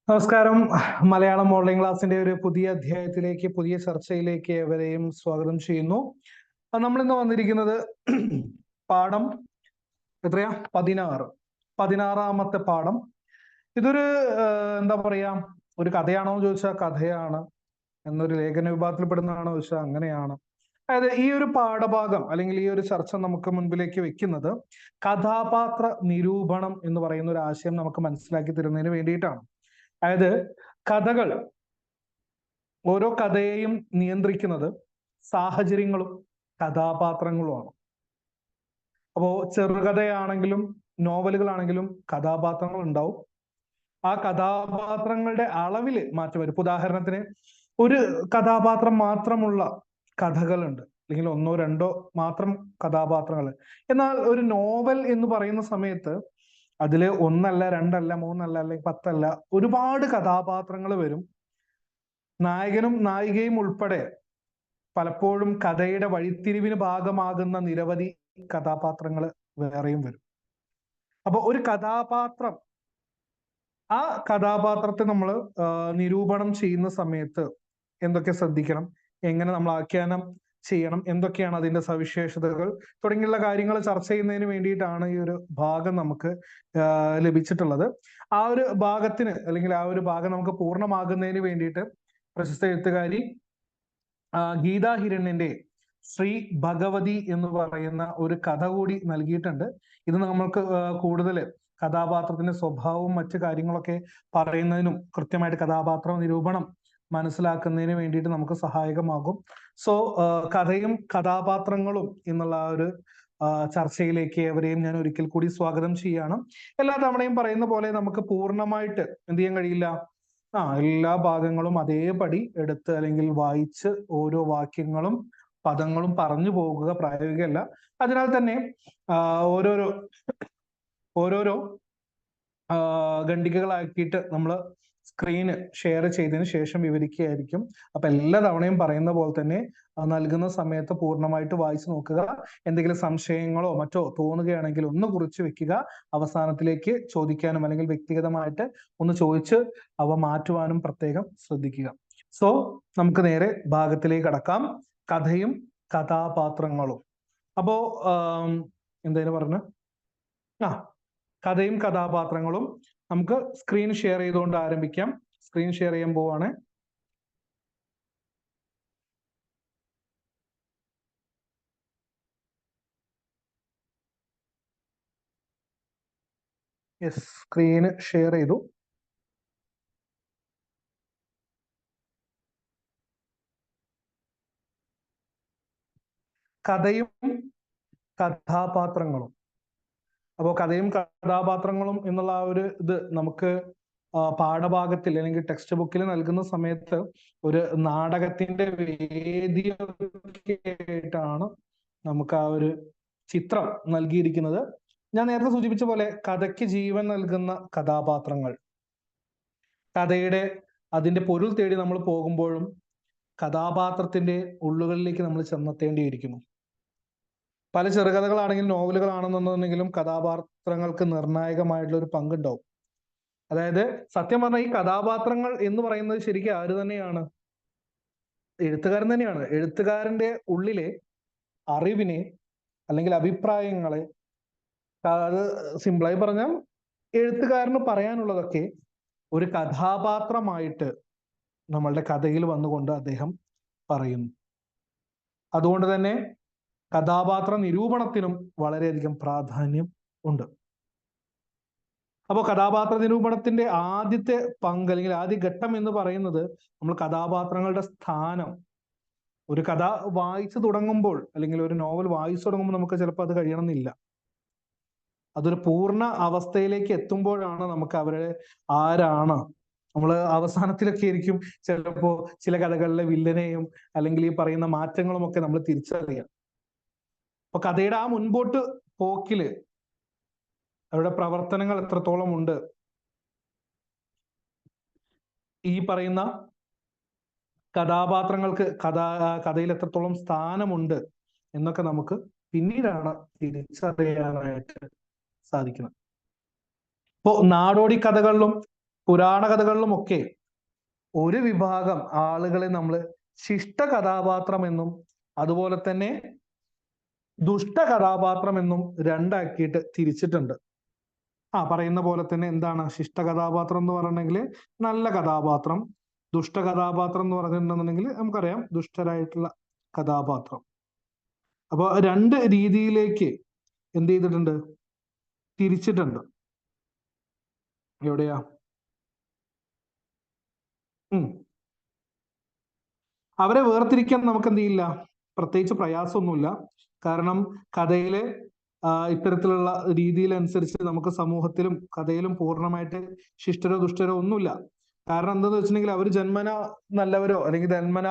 നമസ്കാരം. മലയാളം ഓൺലൈൻ ക്ലാസിന്റെ ഒരു പുതിയ അധ്യായത്തിലേക്ക്, പുതിയ ചർച്ചയിലേക്ക് എവരെയും സ്വാഗതം ചെയ്യുന്നു. നമ്മൾ ഇന്ന് വന്നിരിക്കുന്നത് പാഠം എത്രയാ? 16ാമത്തെ പാഠം. ഇതൊരു എന്താ പറയാ, ഒരു കഥയാണോ എന്ന് ചോദിച്ചാൽ കഥയാണ്, എന്നൊരു ലേഖന വിഭാഗത്തിൽപ്പെടുന്നതാണോ ചോദിച്ചാൽ അങ്ങനെയാണ്. അതായത് ഈ ഒരു പാഠഭാഗം അല്ലെങ്കിൽ ഈ ഒരു ചർച്ച നമുക്ക് മുൻപിലേക്ക് വെക്കുന്നത് കഥാപാത്ര നിരൂപണം എന്ന് പറയുന്ന ഒരു ആശയം നമുക്ക് മനസ്സിലാക്കി തരുന്നതിന് വേണ്ടിയിട്ടാണ്. അതായത് കഥകൾ, ഓരോ കഥയെയും നിയന്ത്രിക്കുന്നത് സാഹചര്യങ്ങളും കഥാപാത്രങ്ങളുമാണ്. അപ്പോ ചെറുകഥയാണെങ്കിലും നോവലുകളാണെങ്കിലും കഥാപാത്രങ്ങൾ ഉണ്ടാവും. ആ കഥാപാത്രങ്ങളുടെ അളവില് മാറ്റം വരും. ഉദാഹരണത്തിന് ഒരു കഥാപാത്രം മാത്രമുള്ള കഥകളുണ്ട്, അല്ലെങ്കിൽ ഒന്നോ രണ്ടോ മാത്രം കഥാപാത്രങ്ങൾ. എന്നാൽ ഒരു നോവൽ എന്ന് പറയുന്ന സമയത്ത് അതില് ഒന്നല്ല, രണ്ടല്ല, മൂന്നല്ല, അല്ലെങ്കിൽ 10 ഒരുപാട് കഥാപാത്രങ്ങൾ വരും. നായകനും നായികയും ഉൾപ്പെടെ പലപ്പോഴും കഥയുടെ വഴിത്തിരിവിന് ഭാഗമാകുന്ന നിരവധി കഥാപാത്രങ്ങൾ വേറെയും വരും. അപ്പൊ ഒരു കഥാപാത്രം, ആ കഥാപാത്രത്തെ നമ്മൾ നിരൂപണം ചെയ്യുന്ന സമയത്ത് എന്തൊക്കെ ശ്രദ്ധിക്കണം, എങ്ങനെ നമ്മൾ ആഖ്യാനം ചെയ്യണം, എന്തൊക്കെയാണ് അതിന്റെ സവിശേഷതകൾ തുടങ്ങിയുള്ള കാര്യങ്ങൾ ചർച്ച ചെയ്യുന്നതിന് വേണ്ടിയിട്ടാണ് ഈ ഒരു ഭാഗം നമുക്ക് ലഭിച്ചിട്ടുള്ളത്. ആ ഒരു ഭാഗത്തിന്, അല്ലെങ്കിൽ ആ ഒരു ഭാഗം നമുക്ക് പൂർണ്ണമാകുന്നതിന് വേണ്ടിയിട്ട് പ്രശസ്ത എഴുത്തുകാരി ഗീതാ ഹിരണ്യന്റെ ശ്രീ ഭഗവതി എന്ന് പറയുന്ന ഒരു കഥ കൂടി നൽകിയിട്ടുണ്ട്. ഇത് നമ്മൾക്ക് കൂടുതൽ കഥാപാത്രത്തിന്റെ സ്വഭാവവും മറ്റു കാര്യങ്ങളൊക്കെ പറയുന്നതിനും കൃത്യമായിട്ട് കഥാപാത്ര നിരൂപണം മനസ്സിലാക്കുന്നതിന് വേണ്ടിയിട്ട് നമുക്ക് സഹായകമാകും. സോ കഥയും കഥാപാത്രങ്ങളും എന്നുള്ള ആ ഒരു ചർച്ചയിലേക്ക് എവരെയും ഞാൻ ഒരിക്കൽ കൂടി സ്വാഗതം ചെയ്യാണ്. എല്ലാ തവണയും പറയുന്ന പോലെ നമുക്ക് പൂർണ്ണമായിട്ട് എന്ത് ചെയ്യാൻ കഴിയില്ല. എല്ലാ ഭാഗങ്ങളും അതേപടി എടുത്ത് അല്ലെങ്കിൽ വായിച്ച് ഓരോ വാക്യങ്ങളും പദങ്ങളും പറഞ്ഞു പോകുക പ്രായോഗികമല്ല. അതിനാൽ തന്നെ ഓരോരോ ഖണ്ഡികകളാക്കിയിട്ട് നമ്മൾ സ്ക്രീന് ഷെയർ ചെയ്തതിന് ശേഷം വിവരിക്കുകയായിരിക്കും. അപ്പൊ എല്ലാ തവണയും പറയുന്ന പോലെ തന്നെ നൽകുന്ന സമയത്ത് പൂർണ്ണമായിട്ട് വായിച്ചു നോക്കുക. എന്തെങ്കിലും സംശയങ്ങളോ മറ്റോ തോന്നുകയാണെങ്കിൽ ഒന്ന് കുറിച്ച് വെക്കുക. അവസാനത്തിലേക്ക് ചോദിക്കാനും അല്ലെങ്കിൽ വ്യക്തിഗതമായിട്ട് ഒന്ന് ചോദിച്ച് അവ മാറ്റുവാനും പ്രത്യേകം ശ്രദ്ധിക്കുക. സോ നമുക്ക് നേരെ ഭാഗത്തിലേക്ക് കടക്കാം. കഥയും കഥാപാത്രങ്ങളും. അപ്പോ എന്തായാലും പറഞ്ഞ കഥയും കഥാപാത്രങ്ങളും നമുക്ക് സ്ക്രീൻ ഷെയർ ചെയ്തുകൊണ്ട് ആരംഭിക്കാം. സ്ക്രീൻ ഷെയർ ചെയ്യാൻ പോവാണ്. യെസ്, സ്ക്രീന് ഷെയർ ചെയ്തു. കഥയും കഥാപാത്രങ്ങളും. അപ്പോൾ കഥയും കഥാപാത്രങ്ങളും എന്നുള്ള ആ ഒരു ഇത് നമുക്ക് പാഠഭാഗത്തിൽ അല്ലെങ്കിൽ ടെക്സ്റ്റ് ബുക്കിൽ നൽകുന്ന സമയത്ത് ഒരു നാടകത്തിന്റെ വേദിയായിട്ടാണ് നമുക്ക് ആ ഒരു ചിത്രം നൽകിയിരിക്കുന്നത്. ഞാൻ നേരത്തെ സൂചിപ്പിച്ച പോലെ കഥയ്ക്ക് ജീവൻ നൽകുന്ന കഥാപാത്രങ്ങൾ, കഥയുടെ അതിന്റെ പൊരുൾ തേടി നമ്മൾ പോകുമ്പോഴും കഥാപാത്രത്തിന്റെ ഉള്ളുകളിലേക്ക് നമ്മൾ ചെന്നെത്തേണ്ടിയിരിക്കുന്നു. പല ചെറുകഥകളാണെങ്കിലും നോവലുകളാണെന്നുണ്ടെങ്കിലും കഥാപാത്രങ്ങൾക്ക് നിർണായകമായിട്ടുള്ള ഒരു പങ്കുണ്ടാവും. അതായത് സത്യം പറഞ്ഞാൽ ഈ കഥാപാത്രങ്ങൾ എന്ന് പറയുന്നത് ശരിക്കും ആര് തന്നെയാണ്? എഴുത്തുകാരൻ തന്നെയാണ്. എഴുത്തുകാരന്റെ ഉള്ളിലെ അറിവിനെ അല്ലെങ്കിൽ അഭിപ്രായങ്ങളെ, അത് സിമ്പിളായി പറഞ്ഞാൽ എഴുത്തുകാരന് പറയാനുള്ളതൊക്കെ ഒരു കഥാപാത്രമായിട്ട് നമ്മളുടെ കഥയിൽ വന്നുകൊണ്ട് അദ്ദേഹം പറയുന്നു. അതുകൊണ്ട് തന്നെ കഥാപാത്ര നിരൂപണത്തിനും വളരെയധികം പ്രാധാന്യം ഉണ്ട്. അപ്പോൾ കഥാപാത്ര നിരൂപണത്തിന്റെ ആദ്യത്തെ പങ്ക് അല്ലെങ്കിൽ ആദ്യ ഘട്ടം എന്ന് പറയുന്നത് നമ്മൾ കഥാപാത്രങ്ങളുടെ സ്ഥാനം. ഒരു കഥ വായിച്ചു തുടങ്ങുമ്പോൾ അല്ലെങ്കിൽ ഒരു നോവൽ വായിച്ചു തുടങ്ങുമ്പോൾ നമുക്ക് ചിലപ്പോൾ അത് കഴിയണമെന്നില്ല. അതൊരു പൂർണ്ണ അവസ്ഥയിലേക്ക് എത്തുമ്പോഴാണ് നമുക്ക് അവരെ ആരാണ്, നമ്മൾ അവസാനത്തിലൊക്കെ ആയിരിക്കും ചിലപ്പോ ചില കഥകളിലെ വില്ലനെയും അല്ലെങ്കിൽ ഈ പറയുന്ന മാറ്റങ്ങളും ഒക്കെ നമ്മൾ തിരിച്ചറിയാം. അപ്പൊ കഥയുടെ ആ മുൻപോട്ട് പോക്കില് അവരുടെ പ്രവർത്തനങ്ങൾ എത്രത്തോളം ഉണ്ട്, ഈ പറയുന്ന കഥാപാത്രങ്ങൾക്ക് കഥയിൽ എത്രത്തോളം സ്ഥാനമുണ്ട് എന്നൊക്കെ നമുക്ക് പിന്നീടാണ് തിരിച്ചറിയാനായിട്ട് സാധിക്കുന്നത്. ഇപ്പോ നാടോടി കഥകളിലും പുരാണ കഥകളിലുമൊക്കെ ഒരു വിഭാഗം ആളുകളെ നമ്മൾ ശിഷ്ട കഥാപാത്രം എന്നും അതുപോലെ തന്നെ ദുഷ്ട കഥാപാത്രം എന്നും രണ്ടാക്കിയിട്ട് തിരിച്ചിട്ടുണ്ട്. പറയുന്ന പോലെ തന്നെ എന്താണ് ശിഷ്ട കഥാപാത്രം എന്ന് പറഞ്ഞിട്ടുണ്ടെങ്കിൽ നല്ല കഥാപാത്രം, ദുഷ്ട കഥാപാത്രം എന്ന് പറഞ്ഞിട്ടുണ്ടെന്നുണ്ടെങ്കിൽ നമുക്കറിയാം ദുഷ്ടരായിട്ടുള്ള കഥാപാത്രം. അപ്പൊ രണ്ട് രീതിയിലേക്ക് എന്ത് ചെയ്തിട്ടുണ്ട്, തിരിച്ചിട്ടുണ്ട്. എവിടെയാ അവരെ വേർതിരിക്കാൻ നമുക്ക് എന്ത് ചെയ്യില്ല, പ്രത്യേകിച്ച് പ്രയാസമൊന്നുമില്ല. കാരണം കഥയിലെ ഇത്തരത്തിലുള്ള രീതിയിലനുസരിച്ച് നമുക്ക് സമൂഹത്തിലും കഥയിലും പൂർണ്ണമായിട്ട് ശിഷ്ടരോ ദുഷ്ടരോ ഒന്നുമില്ല. കാരണം എന്താന്ന് വെച്ചിട്ടുണ്ടെങ്കിൽ അവർ ജന്മന നല്ലവരോ അല്ലെങ്കിൽ ജന്മന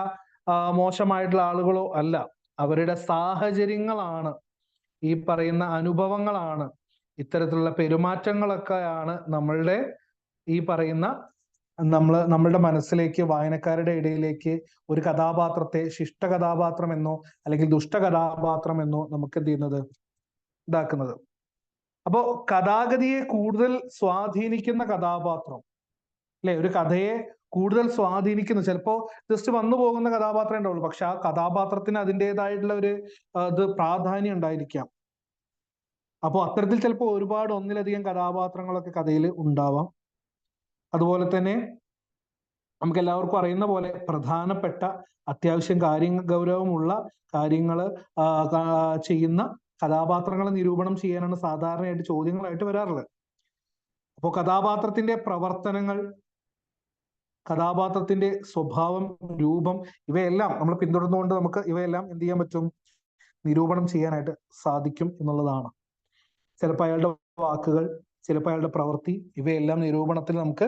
മോശമായിട്ടുള്ള ആളുകളോ അല്ല. അവരുടെ സാഹചര്യങ്ങളാണ്, ഈ പറയുന്ന അനുഭവങ്ങളാണ്, ഇത്തരത്തിലുള്ള പെരുമാറ്റങ്ങളൊക്കെയാണ് നമ്മളുടെ ഈ പറയുന്ന നമ്മളുടെ മനസ്സിലേക്ക്, വായനക്കാരുടെ ഇടയിലേക്ക് ഒരു കഥാപാത്രത്തെ ശിഷ്ട കഥാപാത്രം എന്നോ അല്ലെങ്കിൽ ദുഷ്ട കഥാപാത്രം എന്നോ നമുക്ക് എന്ത് ചെയ്യുന്നത്, ഇതാക്കുന്നത്. അപ്പോ കഥാഗതിയെ കൂടുതൽ സ്വാധീനിക്കുന്ന കഥാപാത്രം, അല്ലെ, ഒരു കഥയെ കൂടുതൽ സ്വാധീനിക്കുന്ന, ചിലപ്പോ ജസ്റ്റ് വന്നു പോകുന്ന കഥാപാത്രം ഉണ്ടാവുള്ളൂ, പക്ഷെ ആ കഥാപാത്രത്തിന് അതിൻ്റെതായിട്ടുള്ള ഒരു പ്രാധാന്യം ഉണ്ടായിരിക്കാം. അപ്പോൾ അത്തരത്തിൽ ചിലപ്പോൾ ഒരുപാട് ഒന്നിലധികം കഥാപാത്രങ്ങളൊക്കെ കഥയിൽ ഉണ്ടാവാം. അതുപോലെ തന്നെ നമുക്ക് എല്ലാവർക്കും അറിയുന്ന പോലെ പ്രധാനപ്പെട്ട അത്യാവശ്യം ഗൗരവമുള്ള കാര്യങ്ങൾ ചെയ്യുന്ന കഥാപാത്രങ്ങളെ നിരൂപണം ചെയ്യാനാണ് സാധാരണയായിട്ട് ചോദ്യങ്ങളായിട്ട് വരാറുള്ളത്. അപ്പോൾ കഥാപാത്രത്തിന്റെ പ്രവർത്തനങ്ങൾ, കഥാപാത്രത്തിന്റെ സ്വഭാവം, രൂപം, ഇവയെല്ലാം നമ്മൾ പിന്തുടർന്നുകൊണ്ട് നമുക്ക് ഇവയെല്ലാം എന്ത് ചെയ്യാൻ പറ്റും, നിരൂപണം ചെയ്യാനായിട്ട് സാധിക്കും എന്നുള്ളതാണ്. ചിലപ്പോൾ അയാളുടെ വാക്കുകൾ, ചിലപ്പോൾ അയാളുടെ പ്രവൃത്തി, ഇവയെല്ലാം നിരൂപണത്തിൽ നമുക്ക്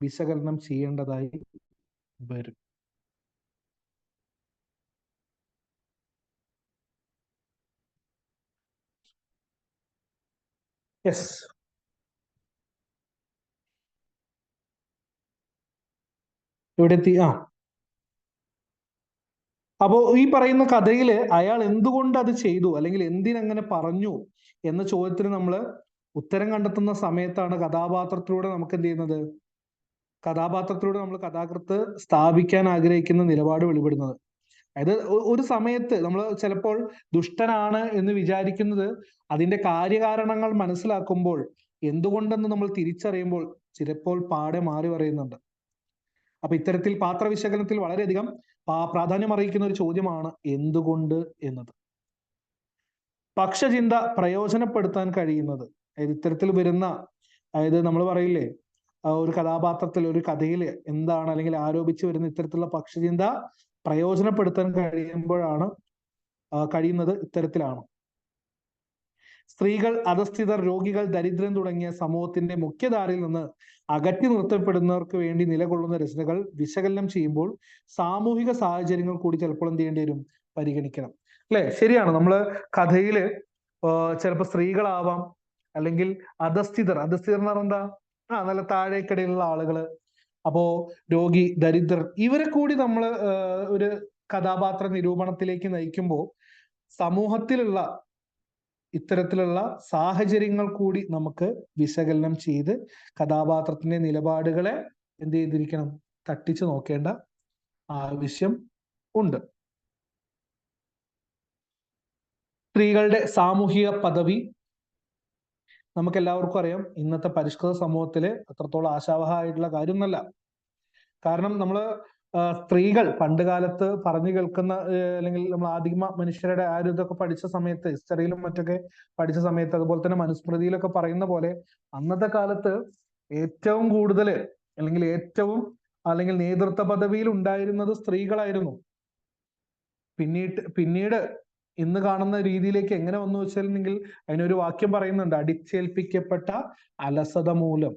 വിശകലനം ചെയ്യേണ്ടതായി വരും. യെസ്, ഇവിടെ എത്തി. അപ്പോ ഈ പറയുന്ന കഥയില് അയാൾ എന്തുകൊണ്ട് അത് ചെയ്തു അല്ലെങ്കിൽ എന്തിനങ്ങനെ പറഞ്ഞു എന്ന ചോദ്യത്തിന് നമ്മൾ ഉത്തരം കണ്ടെത്തുന്ന സമയത്താണ് കഥാപാത്രത്തിലൂടെ നമുക്ക് എന്ത് ചെയ്യുന്നത്, കഥാപാത്രത്തിലൂടെ നമ്മൾ കഥാകൃത്ത് സ്ഥാപിക്കാൻ ആഗ്രഹിക്കുന്ന നിലപാട് വെളിപ്പെടുന്നത്. അതായത് ഒരു സമയത്ത് നമ്മൾ ചിലപ്പോൾ ദുഷ്ടനാണ് എന്ന് വിചാരിക്കുന്നത് അതിന്റെ കാര്യകാരണങ്ങൾ മനസ്സിലാക്കുമ്പോൾ, എന്തുകൊണ്ടെന്ന് നമ്മൾ തിരിച്ചറിയുമ്പോൾ ചിലപ്പോൾ പാടെ മാറി പറയുന്നുണ്ട്. അപ്പൊ ഇത്തരത്തിൽ പാത്രവിശകലനത്തിൽ വളരെയധികം പ്രാധാന്യം അറിയിക്കുന്ന ഒരു ചോദ്യമാണ് എന്തുകൊണ്ട് എന്നത്. പക്ഷചിന്ത പ്രയോജനപ്പെടുത്താൻ കഴിയുന്നത്, അതായത് ഇത്തരത്തിൽ വരുന്ന, അതായത് നമ്മൾ പറയില്ലേ ഒരു കഥാപാത്രത്തിൽ, ഒരു കഥയിൽ എന്താണ് അല്ലെങ്കിൽ ആരോപിച്ചു വരുന്ന ഇത്തരത്തിലുള്ള പക്ഷചിന്ത പ്രയോജനപ്പെടുത്താൻ കഴിയുന്നത് ഇത്തരത്തിലാണ്. സ്ത്രീകൾ, അധസ്ഥിതർ, രോഗികൾ, ദരിദ്രൻ തുടങ്ങിയ സമൂഹത്തിന്റെ മുഖ്യധാരയിൽ നിന്ന് അകറ്റി നിർത്തപ്പെടുന്നവർക്ക് വേണ്ടി നിലകൊള്ളുന്ന രചനകൾ വിശകലനം ചെയ്യുമ്പോൾ സാമൂഹിക സാഹചര്യങ്ങൾ കൂടി ചിലപ്പോൾ എന്ത് ചെയ്യേണ്ടി വരും, പരിഗണിക്കണം. അല്ലെ, ശരിയാണ്. നമ്മള് കഥയില് ചിലപ്പോൾ സ്ത്രീകളാവാം, അല്ലെങ്കിൽ അധസ്ഥിതർ എന്ന് പറഞ്ഞാൽ എന്താ, നല്ല താഴേക്കിടയിലുള്ള ആളുകള്, അപ്പോ രോഗി, ദരിദ്രർ, ഇവരെ കൂടി നമ്മൾ ഒരു കഥാപാത്ര നിരൂപണത്തിലേക്ക് നയിക്കുമ്പോൾ സമൂഹത്തിലുള്ള ഇത്തരത്തിലുള്ള സാഹചര്യങ്ങൾ കൂടി നമുക്ക് വിശകലനം ചെയ്ത് കഥാപാത്രത്തിന്റെ നിലപാടുകളെ എന്ത് ചെയ്തിരിക്കണം, തട്ടിച്ചു നോക്കേണ്ട ആവശ്യം ഉണ്ട്. സ്ത്രീകളുടെ സാമൂഹിക പദവി നമുക്ക് എല്ലാവർക്കും അറിയാം, ഇന്നത്തെ പരിഷ്കൃത സമൂഹത്തില് അത്രത്തോളം ആശാവഹമായിട്ടുള്ള കാര്യമൊന്നുമല്ല. കാരണം നമ്മള് സ്ത്രീകൾ പണ്ട് കാലത്ത് പറഞ്ഞു കേൾക്കുന്ന, അല്ലെങ്കിൽ നമ്മൾ ആദിമ മനുഷ്യരുടെ ഇതൊക്കെ പഠിച്ച സമയത്ത്, ഹിസ്റ്ററിയിലും മറ്റൊക്കെ പഠിച്ച സമയത്ത്, അതുപോലെ തന്നെ മനുസ്മൃതിയിലൊക്കെ പറയുന്ന പോലെ അന്നത്തെ കാലത്ത് ഏറ്റവും കൂടുതൽ അല്ലെങ്കിൽ നേതൃത്വ പദവിയിൽ ഉണ്ടായിരുന്നത് സ്ത്രീകളായിരുന്നു. പിന്നീട് ഇന്ന് കാണുന്ന രീതിയിലേക്ക് എങ്ങനെ വന്നു വെച്ചിട്ടുണ്ടെങ്കിൽ അതിനൊരു വാക്യം പറയുന്നുണ്ട്, അടിച്ചേൽപ്പിക്കപ്പെട്ട അലസത മൂലം.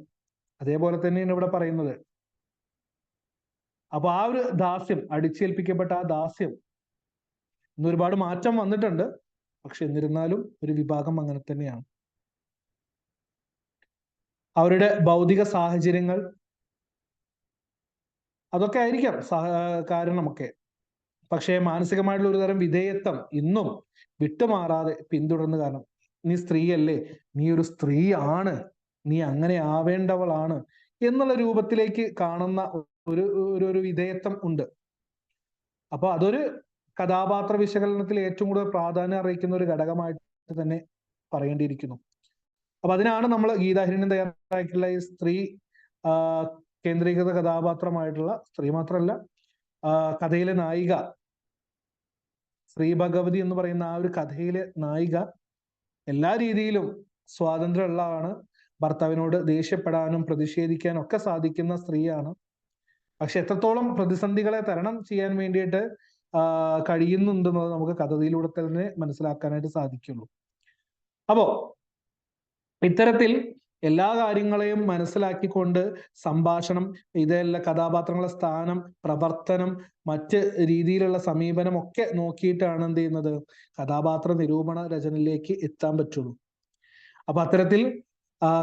അതേപോലെ തന്നെയാണ് ഇവിടെ പറയുന്നത്. അപ്പൊ ആ ഒരു ദാസ്യം, അടിച്ചേൽപ്പിക്കപ്പെട്ട ആ ദാസ്യം ഇന്ന് ഒരുപാട് മാറ്റം വന്നിട്ടുണ്ട്. പക്ഷെ എന്നിരുന്നാലും ഒരു വിഭാഗം അങ്ങനെ തന്നെയാണ്. അവരുടെ ഭൗതിക സാഹചര്യങ്ങൾ അതൊക്കെ ആയിരിക്കാം കാരണമൊക്കെ. പക്ഷേ മാനസികമായിട്ടുള്ള ഒരു തരം വിധേയത്വം ഇന്നും വിട്ടുമാറാതെ പിന്തുടർന്ന്, കാരണം നീ സ്ത്രീയല്ലേ, നീ ഒരു സ്ത്രീയാണ്, നീ അങ്ങനെ ആവേണ്ടവളാണ് എന്നുള്ള രൂപത്തിലേക്ക് കാണുന്ന ഒരു ഒരു വിധേയത്വം ഉണ്ട്. അപ്പൊ അതൊരു കഥാപാത്ര വിശകലനത്തിൽ ഏറ്റവും കൂടുതൽ പ്രാധാന്യം അറിയിക്കുന്ന ഒരു ഘടകമായിട്ട് തന്നെ പറയേണ്ടിയിരിക്കുന്നു. അപ്പൊ അതിനാണ് നമ്മൾ ഗീതാഹിരണ്യം തയ്യാറാക്കിയിട്ടുള്ള ഈ സ്ത്രീ കേന്ദ്രീകൃത കഥാപാത്രമായിട്ടുള്ള, സ്ത്രീ മാത്രമല്ല, കഥയിലെ നായിക, ശ്രീ ഭഗവതി എന്ന് പറയുന്ന ആ ഒരു കഥയിലെ നായിക എല്ലാ രീതിയിലും സ്വാതന്ത്ര്യമുള്ളതാണ്. ഭർത്താവിനോട് ദേഷ്യപ്പെടാനും പ്രതിഷേധിക്കാനും ഒക്കെ സാധിക്കുന്ന സ്ത്രീയാണ്. പക്ഷെ എത്രത്തോളം പ്രതിസന്ധികളെ തരണം ചെയ്യാൻ വേണ്ടിയിട്ട് കഴിയുന്നുണ്ടെന്നത് നമുക്ക് കഥയിലൂടെ തന്നെ മനസ്സിലാക്കാനായിട്ട് സാധിക്കുള്ളൂ. അപ്പോ ഇത്തരത്തിൽ എല്ലാ കാര്യങ്ങളെയും മനസ്സിലാക്കിക്കൊണ്ട് സംഭാഷണം, ഇതെല്ലാം കഥാപാത്രങ്ങളുടെ സ്ഥാനം, പ്രവർത്തനം, മറ്റ് രീതിയിലുള്ള സമീപനം ഒക്കെ നോക്കിയിട്ടാണ് എന്ത് ചെയ്യുന്നത്, കഥാപാത്ര നിരൂപണ രചനയിലേക്ക് എത്താൻ പറ്റുള്ളൂ. അപ്പൊ അത്തരത്തിൽ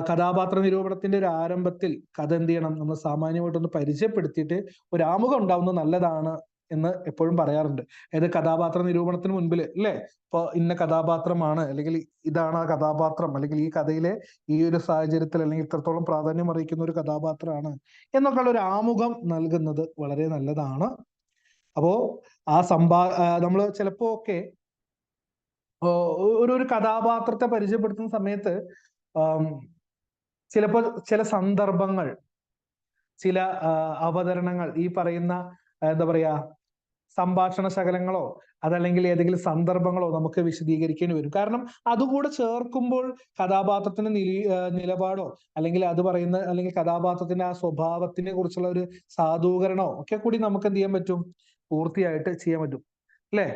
കഥാപാത്ര നിരൂപണത്തിന്റെ ഒരു ആരംഭത്തിൽ കഥ എന്ത് ചെയ്യണം, നമ്മൾ സാമാന്യമായിട്ടൊന്ന് പരിചയപ്പെടുത്തിയിട്ട് ഒരു ആമുഖം ഉണ്ടാവുന്നത് നല്ലതാണ് എന്ന് എപ്പോഴും പറയാറുണ്ട്. അതായത് കഥാപാത്ര നിരൂപണത്തിന് മുൻപിൽ അല്ലെ, ഇപ്പൊ ഇന്ന കഥാപാത്രമാണ്, അല്ലെങ്കിൽ ഇതാണ് ആ കഥാപാത്രം, അല്ലെങ്കിൽ ഈ കഥയിലെ ഈ ഒരു സാഹചര്യത്തിൽ അല്ലെങ്കിൽ ഇത്രത്തോളം പ്രാധാന്യം അറിയിക്കുന്ന ഒരു കഥാപാത്രമാണ് എന്നൊക്കെയുള്ള ഒരു ആമുഖം നൽകുന്നത് വളരെ നല്ലതാണ്. അപ്പോ ആ നമ്മൾ ചിലപ്പോ ഒക്കെ ഒരു കഥാപാത്രത്തെ പരിചയപ്പെടുത്തുന്ന സമയത്ത് ചിലപ്പോ ചില സന്ദർഭങ്ങൾ, ചില അവതരണങ്ങൾ, ഈ പറയുന്ന എന്താ പറയാ സംഭാഷണ ശകലങ്ങളോ അതല്ലെങ്കിൽ ഏതെങ്കിലും സന്ദർഭങ്ങളോ നമുക്ക് വിശദീകരിക്കേണ്ടി വരും. കാരണം അതുകൂടെ ചേർക്കുമ്പോൾ കഥാപാത്രത്തിന്റെ നിലപാടോ അല്ലെങ്കിൽ അത് പറയുന്ന അല്ലെങ്കിൽ കഥാപാത്രത്തിന്റെ ആ സ്വഭാവത്തിനെ കുറിച്ചുള്ള ഒരു സാധൂകരണോ ഒക്കെ കൂടി നമുക്ക് എന്ത് ചെയ്യാൻ പറ്റും, പൂർത്തിയായിട്ട് ചെയ്യാൻ പറ്റും അല്ലെ.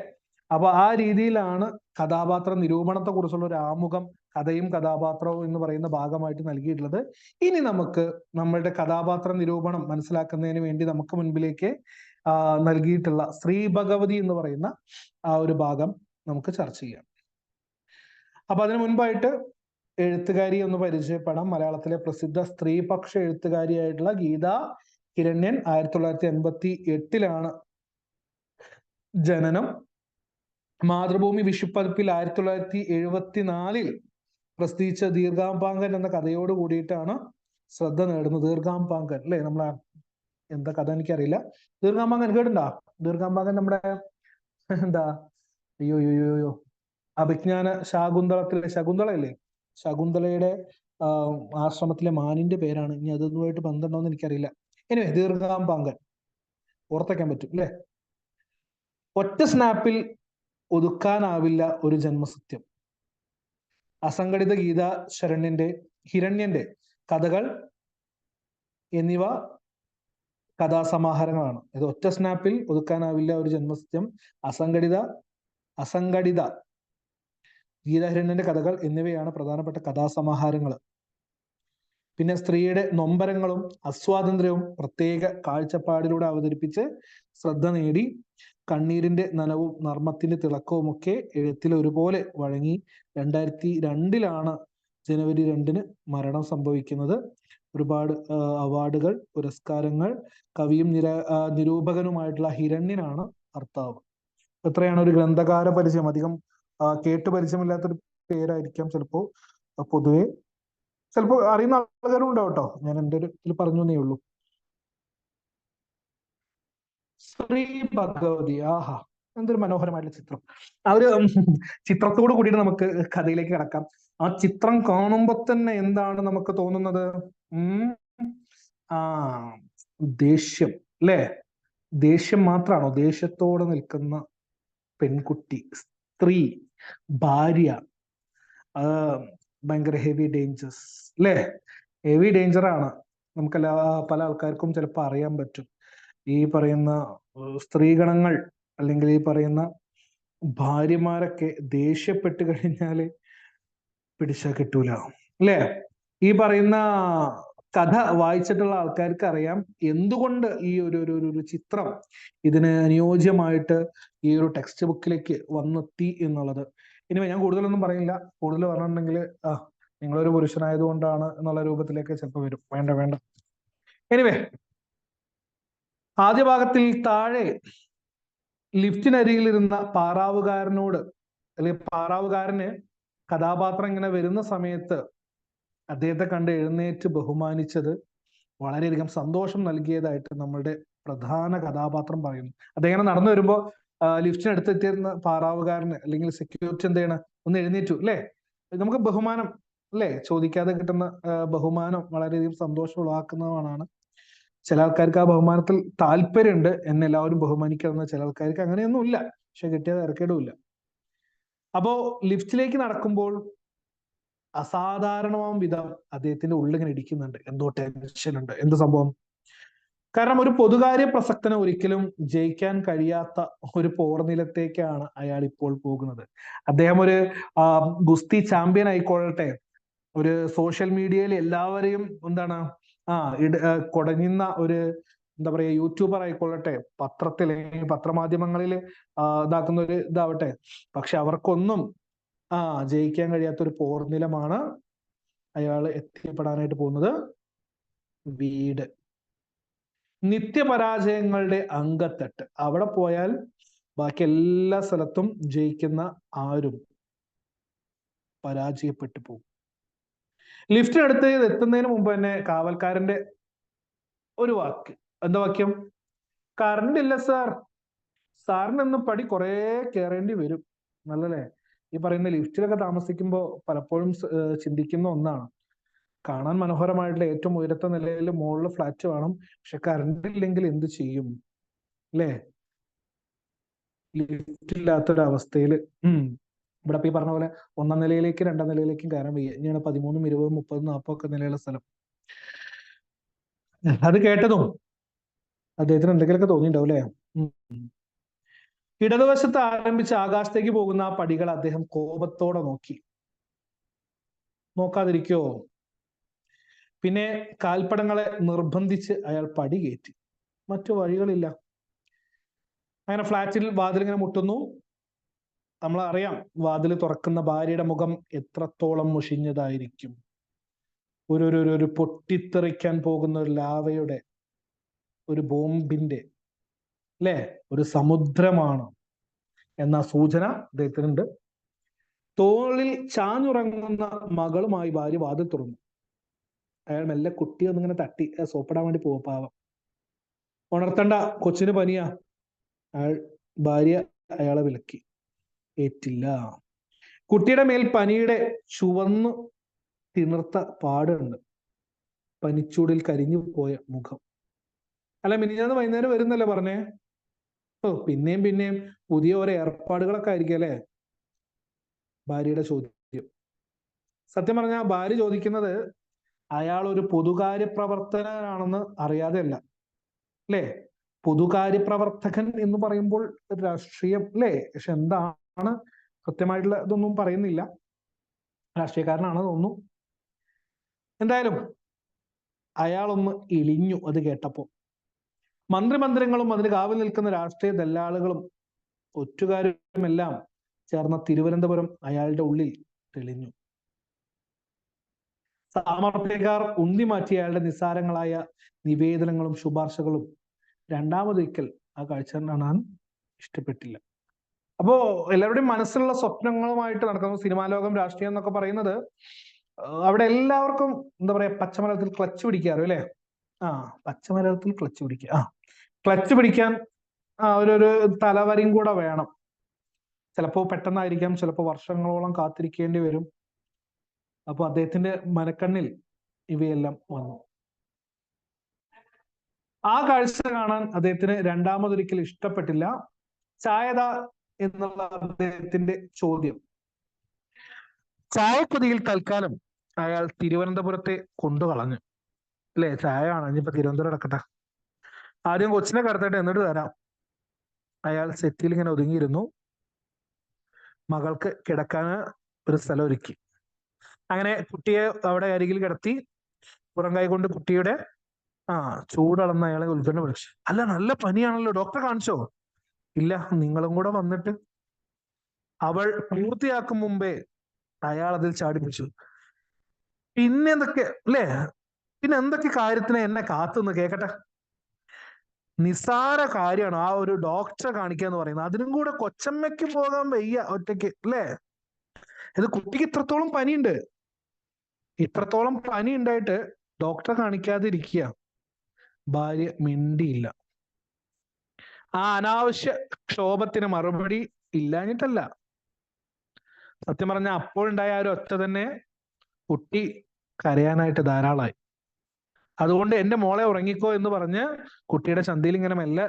അപ്പൊ ആ രീതിയിലാണ് കഥാപാത്ര നിരൂപണത്തെ കുറിച്ചുള്ള ഒരു ആമുഖം കഥയും കഥാപാത്രവും എന്ന് പറയുന്ന ഭാഗമായിട്ട് നൽകിയിട്ടുള്ളത്. ഇനി നമുക്ക് നമ്മളുടെ കഥാപാത്ര നിരൂപണം മനസ്സിലാക്കുന്നതിന് വേണ്ടി നമുക്ക് മുൻപിലേക്ക് നൽകിയിട്ടുള്ള ശ്രീ ഭഗവതി എന്ന് പറയുന്ന ആ ഒരു ഭാഗം നമുക്ക് ചർച്ച ചെയ്യാം. അപ്പൊ അതിനു മുൻപായിട്ട് എഴുത്തുകാരി ഒന്ന് പരിചയപ്പെടാം. മലയാളത്തിലെ പ്രസിദ്ധ സ്ത്രീപക്ഷ എഴുത്തുകാരിയായിട്ടുള്ള ഗീതാ ഹിരണ്യൻ 1988 ജനനം. മാതൃഭൂമി വിഷുപ്പതിപ്പിൽ 1974 പ്രസിദ്ധീകരിച്ച ദീർഘാംബാങ്കൻ എന്ന കഥയോട് കൂടിയിട്ടാണ് ശ്രദ്ധ നേടുന്നത്. ദീർഘാംബാങ്കൻ അല്ലെ, നമ്മളെ എന്താ കഥ എനിക്കറിയില്ല. ദീർഘാംബാങ്കൻ കേട്ടുണ്ടോ? ദീർഘാംബാങ്കൻ നമ്മുടെ എന്താ, അയ്യോ അഭിജ്ഞാന ശാകുന്തളത്തിലെ ശകുന്തളയല്ലേ, ശകുന്തളയുടെ ആശ്രമത്തിലെ മാനിന്റെ പേരാണ്. ഇനി അതുമായിട്ട് ബന്ധമുണ്ടോന്ന് എനിക്കറിയില്ല. എനിവേ, ദീർഘാംബാങ്കൻ ഓർത്തേക്കാൻ പറ്റും അല്ലെ. ഒറ്റ സ്നാപ്പിൽ ഒതുക്കാനാവില്ല ഒരു ജന്മസത്യം. അസംഘടിത ഗീതാ ഹിരണ്യന്റെ കഥകൾ എന്നിവ കഥാസമാഹാരങ്ങളാണ്. ഇത് ഒറ്റ സ്നാപ്പിൽ ഒതുക്കാനാവില്ല ഒരു ജന്മസത്യം, അസംഘടിത ഗീതാഹിരണ്യന്റെ കഥകൾ എന്നിവയാണ് പ്രധാനപ്പെട്ട കഥാസമാഹാരങ്ങൾ. പിന്നെ സ്ത്രീയുടെ നൊമ്പരങ്ങളും അസ്വാതന്ത്ര്യവും പ്രത്യേക കാഴ്ചപ്പാടിലൂടെ അവതരിപ്പിച്ച് ശ്രദ്ധ നേടി. കണ്ണീരിന്റെ നനവും നർമ്മത്തിന്റെ തിളക്കവും ഒക്കെ എഴുത്തിൽ ഒരുപോലെ വഴങ്ങി. 2002 ജനുവരി 2 മരണം സംഭവിക്കുന്നത്. ഒരുപാട് അവാർഡുകൾ, പുരസ്കാരങ്ങൾ. കവിയും നിരൂപകനുമായിട്ടുള്ള ഹിരണ്യനാണ് ഭർത്താവ്. എത്രയാണ് ഒരു ഗ്രന്ഥകാര പരിചയം, അധികം കേട്ടു പരിചയമില്ലാത്തൊരു പേരായിരിക്കാം ചിലപ്പോ, പൊതുവെ ചിലപ്പോ അറിയുന്ന ആളുകാരും ഉണ്ടാവും കേട്ടോ. ഞാൻ എൻ്റെ ഒരു ഇതിൽ പറഞ്ഞു എന്നേ ഉള്ളൂ. ശ്രീ ഭഗവതി, ആഹാ, എന്തൊരു മനോഹരമായിട്ടുള്ള ചിത്രം. ആ ഒരു ചിത്രത്തോട് കൂടിയിട്ട് നമുക്ക് കഥയിലേക്ക് കിടക്കാം. ആ ചിത്രം കാണുമ്പോ തന്നെ എന്താണ് നമുക്ക് തോന്നുന്നത്? ആ ദേഷ്യം അല്ലേ? ദേഷ്യം മാത്രാണോ? ദേഷ്യത്തോടെ നിൽക്കുന്ന പെൺകുട്ടി, സ്ത്രീ, ഭാര്യ, ഭയങ്കര ഹെവി ഡേഞ്ചേഴ്സ് അല്ലേ? ഹെവി ഡേഞ്ചറാണ്. നമുക്ക് പല ആൾക്കാർക്കും ചിലപ്പോൾ അറിയാൻ പറ്റും. ഈ പറയുന്ന സ്ത്രീഗണങ്ങൾ അല്ലെങ്കിൽ ഈ പറയുന്ന ഭാര്യമാരൊക്കെ ദേഷ്യപ്പെട്ട് കഴിഞ്ഞാല് പിടിച്ചാൽ കിട്ടൂല അല്ലേ? ഈ പറയുന്ന കഥ വായിച്ചിട്ടുള്ള ആൾക്കാർക്ക് അറിയാം എന്തുകൊണ്ട് ഈ ഒരു ചിത്രം ഇതിന് അനുയോജ്യമായിട്ട് ഈ ഒരു ടെക്സ്റ്റ് ബുക്കിലേക്ക് വന്നെത്തി എന്നുള്ളത്. ഇനി ഞാൻ കൂടുതലൊന്നും പറയില്ല. കൂടുതൽ പറഞ്ഞിട്ടുണ്ടെങ്കിൽ നിങ്ങളൊരു പുരുഷനായതുകൊണ്ടാണ് എന്നുള്ള രൂപത്തിലേക്ക് ചിലപ്പോൾ വരും. വേണ്ട. എനിവേ, ആദ്യ ഭാഗത്തിൽ താഴെ ലിഫ്റ്റിനരികിലിരുന്ന പാറാവുകാരനോട്, അല്ലെങ്കിൽ പാറാവുകാരന് കഥാപാത്രം ഇങ്ങനെ വരുന്ന സമയത്ത് അദ്ദേഹത്തെ കണ്ട് എഴുന്നേറ്റ് ബഹുമാനിച്ചത് വളരെയധികം സന്തോഷം നൽകിയതായിട്ട് നമ്മളുടെ പ്രധാന കഥാപാത്രം പറയുന്നു. അദ്ദേഹം നടന്നു വരുമ്പോ ലിഫ്റ്റിനടുത്തെത്തിയിരുന്ന പാറാവുകാരന് അല്ലെങ്കിൽ സെക്യൂരിറ്റി എന്ത് ചെയ്യണം, ഒന്ന് എഴുന്നേറ്റു അല്ലെ. നമുക്ക് ബഹുമാനം അല്ലെ, ചോദിക്കാതെ കിട്ടുന്ന ബഹുമാനം വളരെയധികം സന്തോഷം ഉളവാക്കുന്നതാണ്. ചില ആൾക്കാർക്ക് ആ ബഹുമാനത്തിൽ താല്പര്യമുണ്ട്, എന്നെ എല്ലാവരും ബഹുമാനിക്കണം. ചില ആൾക്കാർക്ക് അങ്ങനെയൊന്നും ഇല്ല, പക്ഷെ കിട്ടിയത് ഇറക്കേടുമില്ല. അപ്പോ ലിഫ്റ്റിലേക്ക് നടക്കുമ്പോൾ അസാധാരണമാം വിധം അദ്ദേഹത്തിന്റെ ഉള്ളിങ്ങനെ ഇടിക്കുന്നുണ്ട്. എന്തോ ടെൻഷൻ ഉണ്ട്. എന്ത് സംഭവം? കാരണം ഒരു പൊതുകാര്യ പ്രസക്തന് ഒരിക്കലും ജയിക്കാൻ കഴിയാത്ത ഒരു പോർനിലത്തേക്കാണ് അയാൾ ഇപ്പോൾ പോകുന്നത്. അദ്ദേഹം ഒരു ഗുസ്തി ചാമ്പ്യൻ ആയിക്കൊള്ളട്ടെ, ഒരു സോഷ്യൽ മീഡിയയിൽ എല്ലാവരെയും എന്താണ് കൊടഞ്ഞുന്ന ഒരു എന്താ പറയാ യൂട്യൂബർ ആയിക്കൊള്ളട്ടെ, പത്രത്തിൽ അല്ലെങ്കിൽ പത്രമാധ്യമങ്ങളിൽ ഇതാക്കുന്ന ഒരു ഇതാവട്ടെ, പക്ഷെ അവർക്കൊന്നും ജയിക്കാൻ കഴിയാത്ത ഒരു പോർനിലമാണ് അയാൾ എത്തിപ്പെടാനായിട്ട് പോകുന്നത്. വീട്. നിത്യപരാജയങ്ങളുടെ അങ്കത്തട്ട്. അവിടെ പോയാൽ ബാക്കി എല്ലാ സ്ഥലത്തും ജയിക്കുന്ന ആരും പരാജയപ്പെട്ടു പോകും. ലിഫ്റ്റിനടുത്ത് എത്തുന്നതിന് മുമ്പ് തന്നെ കാവൽക്കാരന്റെ ഒരു വാക്ക്, എന്താ വാക്യം? കറണ്ട് ഇല്ല സാർ. സാറിനൊന്നും പടി കുറെ കയറേണ്ടി വരും. നല്ലല്ലേ? ഈ പറയുന്ന ലിഫ്റ്റിലൊക്കെ താമസിക്കുമ്പോൾ പലപ്പോഴും ചിന്തിക്കുന്ന ഒന്നാണ്, കാണാൻ മനോഹരമായിട്ടുള്ള ഏറ്റവും ഉയരത്തെ നിലയിൽ മുകളിൽ ഫ്ലാറ്റ് വേണം, പക്ഷെ കറണ്ട് ഇല്ലെങ്കിൽ എന്ത് ചെയ്യും അല്ലേ? ലിഫ്റ്റ് ഇല്ലാത്തൊരവസ്ഥയില് ഇവിടെ ഈ പറഞ്ഞ പോലെ 1ാം നിലയിലേക്ക് 2ാം നിലയിലേക്കും കയറാൻ വയ്യ. ഇനിയാണ് 13, 20, 30, 40 ഒക്കെ നിലയുള്ള സ്ഥലം. അത് കേട്ടതും അദ്ദേഹത്തിന് എന്തെങ്കിലുമൊക്കെ തോന്നിയിട്ടുണ്ടാവും അല്ലേ? ഇടതുവശത്ത് ആരംഭിച്ച് ആകാശത്തേക്ക് പോകുന്ന ആ പടികൾ അദ്ദേഹം കോപത്തോടെ നോക്കി. നോക്കാതിരിക്കോ? പിന്നെ കാൽപ്പടങ്ങളെ നിർബന്ധിച്ച് അയാൾ പടി കയറ്റി. മറ്റു വഴികളില്ല. അങ്ങനെ ഫ്ലാറ്റിൽ വാതിലിങ്ങനെ മുട്ടുന്നു. നമ്മളറിയാം, വാതിൽ തുറക്കുന്ന ഭാര്യയുടെ മുഖം എത്രത്തോളം മുഷിഞ്ഞതായിരിക്കും. ഒരു പൊട്ടിത്തെറിക്കാൻ പോകുന്ന ഒരു ലാവയുടെ, ഒരു ബോംബിന്റെ അല്ലെ, ഒരു സമുദ്രമാണ് എന്ന സൂചന അദ്ദേഹത്തിനുണ്ട്. തോളിൽ ചാഞ്ഞുറങ്ങുന്ന മകളുമായി ഭാര്യ വാതിൽ തുറന്നു. അയാൾ മെല്ലെ കുട്ടിയെ ഒന്നിങ്ങനെ തട്ടി സോപ്പിടാൻ വേണ്ടി പോവാ. പാവം. ഉണർത്തണ്ട, കൊച്ചിന് പനിയാ. ഭാര്യ അയാളെ വിലക്കി. ഏറ്റില്ല. കുട്ടിയുടെ മേൽ പനിയുടെ ചുവന്നു തിണർത്ത പാടുണ്ട്. പനിച്ചൂടിൽ കരിഞ്ഞു പോയ മുഖം. അല്ല, മിനിഞ്ഞാന്ന് വൈകുന്നേരം വരുന്നല്ലേ പറഞ്ഞേ? പിന്നെയും പുതിയ ഓരോ ഏർപ്പാടുകളൊക്കെ ആയിരിക്കും അല്ലെ? ഭാര്യയുടെ ചോദ്യം. സത്യം പറഞ്ഞാൽ ഭാര്യ ചോദിക്കുന്നത് അയാൾ ഒരു പൊതുകാര്യ പ്രവർത്തകനാണെന്ന് അറിയാതെ അല്ല അല്ലേ? പൊതുകാര്യ പ്രവർത്തകൻ എന്ന് പറയുമ്പോൾ രാഷ്ട്രീയം അല്ലേ? പക്ഷെ എന്താണ് കൃത്യമായിട്ടുള്ള ഇതൊന്നും പറയുന്നില്ല. രാഷ്ട്രീയക്കാരനാണെന്ന് തോന്നുന്നു. എന്തായാലും അയാളൊന്ന് ഇളിഞ്ഞു അത് കേട്ടപ്പോ. മന്ത്രിമന്ദിരങ്ങളും അതിന് കാവൽ നിൽക്കുന്ന രാഷ്ട്രീയ ദല്ലാളുകളും ഒറ്റുകാരുമെല്ലാം ചേർന്ന തിരുവനന്തപുരം അയാളുടെ ഉള്ളിൽ തെളിഞ്ഞു. സാമർത്ഥ്യക്കാർ ഉന്തി മാറ്റിയ അയാളുടെ നിസ്സാരങ്ങളായ നിവേദനങ്ങളും ശുപാർശകളും രണ്ടാമതൊരിക്കൽ ആ കാഴ്ച കാണാൻ ഇഷ്ടപ്പെട്ടില്ല. അപ്പോ എല്ലാവരുടെയും മനസ്സിലുള്ള സ്വപ്നങ്ങളുമായിട്ട് നടക്കുന്ന സിനിമാ ലോകം, രാഷ്ട്രീയം എന്നൊക്കെ പറയുന്നത്, അവിടെ എല്ലാവർക്കും എന്താ പറയാ, പച്ചമലത്തിൽ ക്ലച്ച് പിടിക്കാറ് അല്ലെ? പച്ചമലത്തിൽ ക്ലച്ച് പിടിക്കുക. ക്ലച്ച് പിടിക്കാൻ ഒരു തലവരിയും കൂടെ വേണം. ചിലപ്പോ പെട്ടെന്നായിരിക്കാം, ചിലപ്പോ വർഷങ്ങളോളം കാത്തിരിക്കേണ്ടി വരും. അപ്പൊ അദ്ദേഹത്തിന്റെ മനക്കണ്ണിൽ ഇവയെല്ലാം വന്നു. ആ കാഴ്ച കാണാൻ അദ്ദേഹത്തിന് രണ്ടാമതൊരിക്കൽ ഇഷ്ടപ്പെട്ടില്ല. ചായത എന്നുള്ള അദ്ദേഹത്തിന്റെ ചോദ്യം. ചായപ്പൊതിയിൽ തൽക്കാലം അയാൾ തിരുവനന്തപുരത്തെ കൊണ്ടുകളഞ്ഞു അല്ലെ? ചായ ആണ്, ഇനിയിപ്പോ തിരുവനന്തപുരം നടക്കട്ടെ. ആദ്യം കൊച്ചിനെ കടത്തട്ടെ, എന്നിട്ട് തരാം. അയാൾ സെറ്റിൽ ഇങ്ങനെ ഒതുങ്ങിയിരുന്നു. മകൾക്ക് കിടക്കാൻ ഒരു സ്ഥലം ഒരുക്കി. അങ്ങനെ കുട്ടിയെ അവിടെ അരികിൽ കിടത്തി. പുറം കൈ കൊണ്ട് കുട്ടിയുടെ ചൂടളന്ന് അയാളെ ഉത്കണ്ഠ വിളിച്ചു. അല്ല, നല്ല പനിയാണല്ലോ, ഡോക്ടറെ കാണിച്ചോ? ഇല്ല, നിങ്ങളും കൂടെ വന്നിട്ട്. അവൾ പൂർത്തിയാക്കും മുമ്പേ അയാൾ അതിൽ ചാടിപ്പിടിച്ചു. പിന്നെ എന്തൊക്കെ അല്ലേ? പിന്നെ എന്തൊക്കെ കാര്യത്തിന് എന്നെ കാത്തുനിന്ന് കേക്കട്ടെ? നിസ്സാര കാര്യമാണ് ആ ഒരു ഡോക്ടറെ കാണിക്കുക എന്ന് പറയുന്നത്. അതിനും കൂടെ കൊച്ചമ്മയ്ക്ക് പോകാൻ വയ്യ ഒറ്റയ്ക്ക് അല്ലേ? ഇത് കുട്ടിക്ക് ഇത്രത്തോളം പനിയുണ്ട്. ഇത്രത്തോളം പനി ഉണ്ടായിട്ട് ഡോക്ടറെ കാണിക്കാതെ ഇരിക്കുക. ഭാര്യ മിണ്ടിയില്ല. ആ അനാവശ്യ ക്ഷോഭത്തിന് മറുപടി ഇല്ലാഞ്ഞിട്ടല്ല. സത്യം പറഞ്ഞ അപ്പോഴുണ്ടായ ആ ഒരു ഒച്ച തന്നെ കുട്ടി കരയാനായിട്ട് ധാരാളമായി. അതുകൊണ്ട് എന്റെ മോളെ ഉറങ്ങിക്കോ എന്ന് പറഞ്ഞ് കുട്ടിയുടെ ചന്തിയിൽ ഇങ്ങനെ മെല്ലെ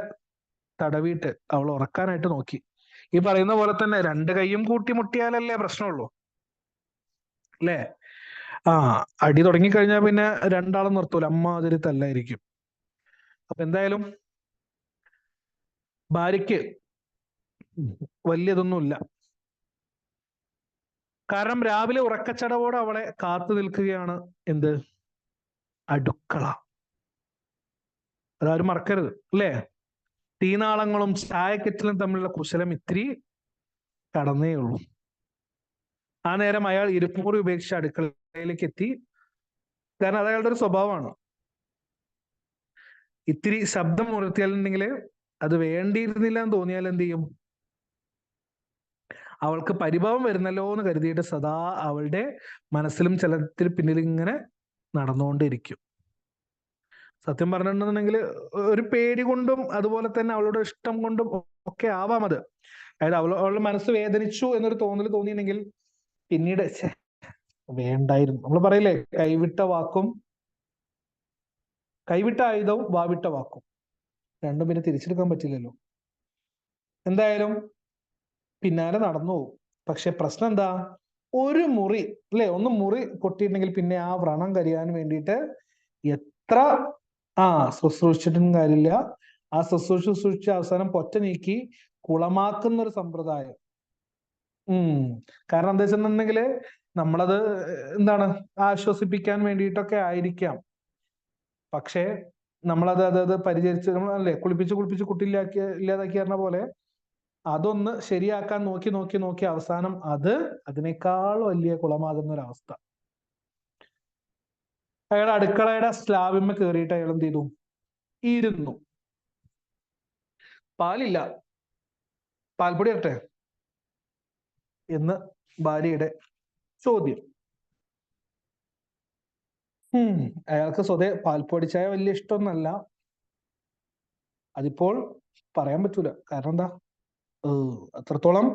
തടവിയിട്ട് അവൾ ഉറക്കാനായിട്ട് നോക്കി. ഈ പറയുന്ന പോലെ തന്നെ രണ്ട് കൈയും കൂട്ടിമുട്ടിയാലല്ലേ പ്രശ്നമുള്ളൂ, അല്ലേ? ആ അടി തുടങ്ങിക്കഴിഞ്ഞാൽ പിന്നെ രണ്ടാളും നിർത്തൂല, അമ്മാതിരി തല്ലായിരിക്കും. അപ്പൊ എന്തായാലും ഭാര്യയ്ക്ക് വലിയതൊന്നുമില്ല. കാരണം രാവിലെ ഉറക്കച്ചടവോടെ അവളെ കാത്തു നിൽക്കുകയാണ് എന്ത്? അടുക്കള. അതാരും മറക്കരുത്, അല്ലേ? തീനാളങ്ങളും ചായക്കെറ്റിലും തമ്മിലുള്ള കുശലം ഇത്തിരി കടന്നേ ഉള്ളൂ. ആ നേരം അയാൾ ഇരുപ്പുമുറി ഉപേക്ഷിച്ച് അടുക്കളയിലേക്ക് എത്തി. കാരണം അത് അയാളുടെ ഒരു സ്വഭാവമാണ്. ഇത്തിരി ശബ്ദം ഉയർത്തിയാലുണ്ടെങ്കിൽ അത് വേണ്ടിയിരുന്നില്ല എന്ന് തോന്നിയാൽ എന്ത് ചെയ്യും? അവൾക്ക് പരിഭവം വരുന്നല്ലോ എന്ന് കരുതിയിട്ട് സദാ അവളുടെ മനസ്സിലും ചലനത്തിന് പിന്നിൽ ഇങ്ങനെ നടന്നുകൊണ്ടിരിക്കും. സത്യം പറഞ്ഞിട്ടുണ്ടെങ്കിൽ ഒരു പേടി കൊണ്ടും അതുപോലെ തന്നെ അവളുടെ ഇഷ്ടം കൊണ്ടും ഒക്കെ ആവാം അത്. അതായത് അവളുടെ മനസ്സ് വേദനിച്ചു എന്നൊരു തോന്നൽ തോന്നിയിട്ടുണ്ടെങ്കിൽ പിന്നീട് വേണ്ടായിരുന്നു. നമ്മൾ പറയില്ലേ, കൈവിട്ട ആയുധവും വാവിട്ട വാക്കും, രണ്ടും പിന്നെ തിരിച്ചെടുക്കാൻ പറ്റില്ലല്ലോ. എന്തായാലും പിന്നാലെ നടന്നു പോകും. പക്ഷെ പ്രശ്നം എന്താ? ഒരു മുറി, അല്ലെ, ഒന്ന് മുറി പൊട്ടിയിട്ടുണ്ടെങ്കിൽ പിന്നെ ആ വ്രണം കരിയാൻ വേണ്ടിയിട്ട് എത്ര ശുശ്രൂഷിച്ചിട്ടും കാര്യമില്ല. ആ ശുശ്രൂഷിച്ച് അവസാനം പൊറ്റ നീക്കി കുളമാക്കുന്ന ഒരു സമ്പ്രദായം. കാരണം എന്താ വെച്ചിട്ടുണ്ടെങ്കിൽ നമ്മളത് എന്താണ് ആശ്വസിപ്പിക്കാൻ വേണ്ടിയിട്ടൊക്കെ ആയിരിക്കാം. പക്ഷേ നമ്മളത് പരിചരിച്ച് അല്ലേ, കുളിപ്പിച്ച് കുട്ടി ഇല്ലാതാക്കി പറഞ്ഞ പോലെ അതൊന്ന് ശരിയാക്കാൻ നോക്കി അവസാനം അതിനേക്കാൾ വലിയ കുളമാകുന്ന ഒരവസ്ഥ. അയാൾ അടുക്കളയുടെ സ്ലാബിന്മേൽ കയറിയിട്ട് അയാൾ എന്ത് ചെയ്തു? ഇരുന്നു. പാലില്ല, പാൽപ്പൊടി ഇരട്ടെ എന്ന് ഭാര്യയുടെ ചോദ്യം. അയാൾക്ക് സ്വതേ പാൽപ്പൊടി ചായ വലിയ ഇഷ്ടമൊന്നല്ല. അതിപ്പോൾ പറയാൻ പറ്റൂല. കാരണം എന്താ? അത്രത്തോളം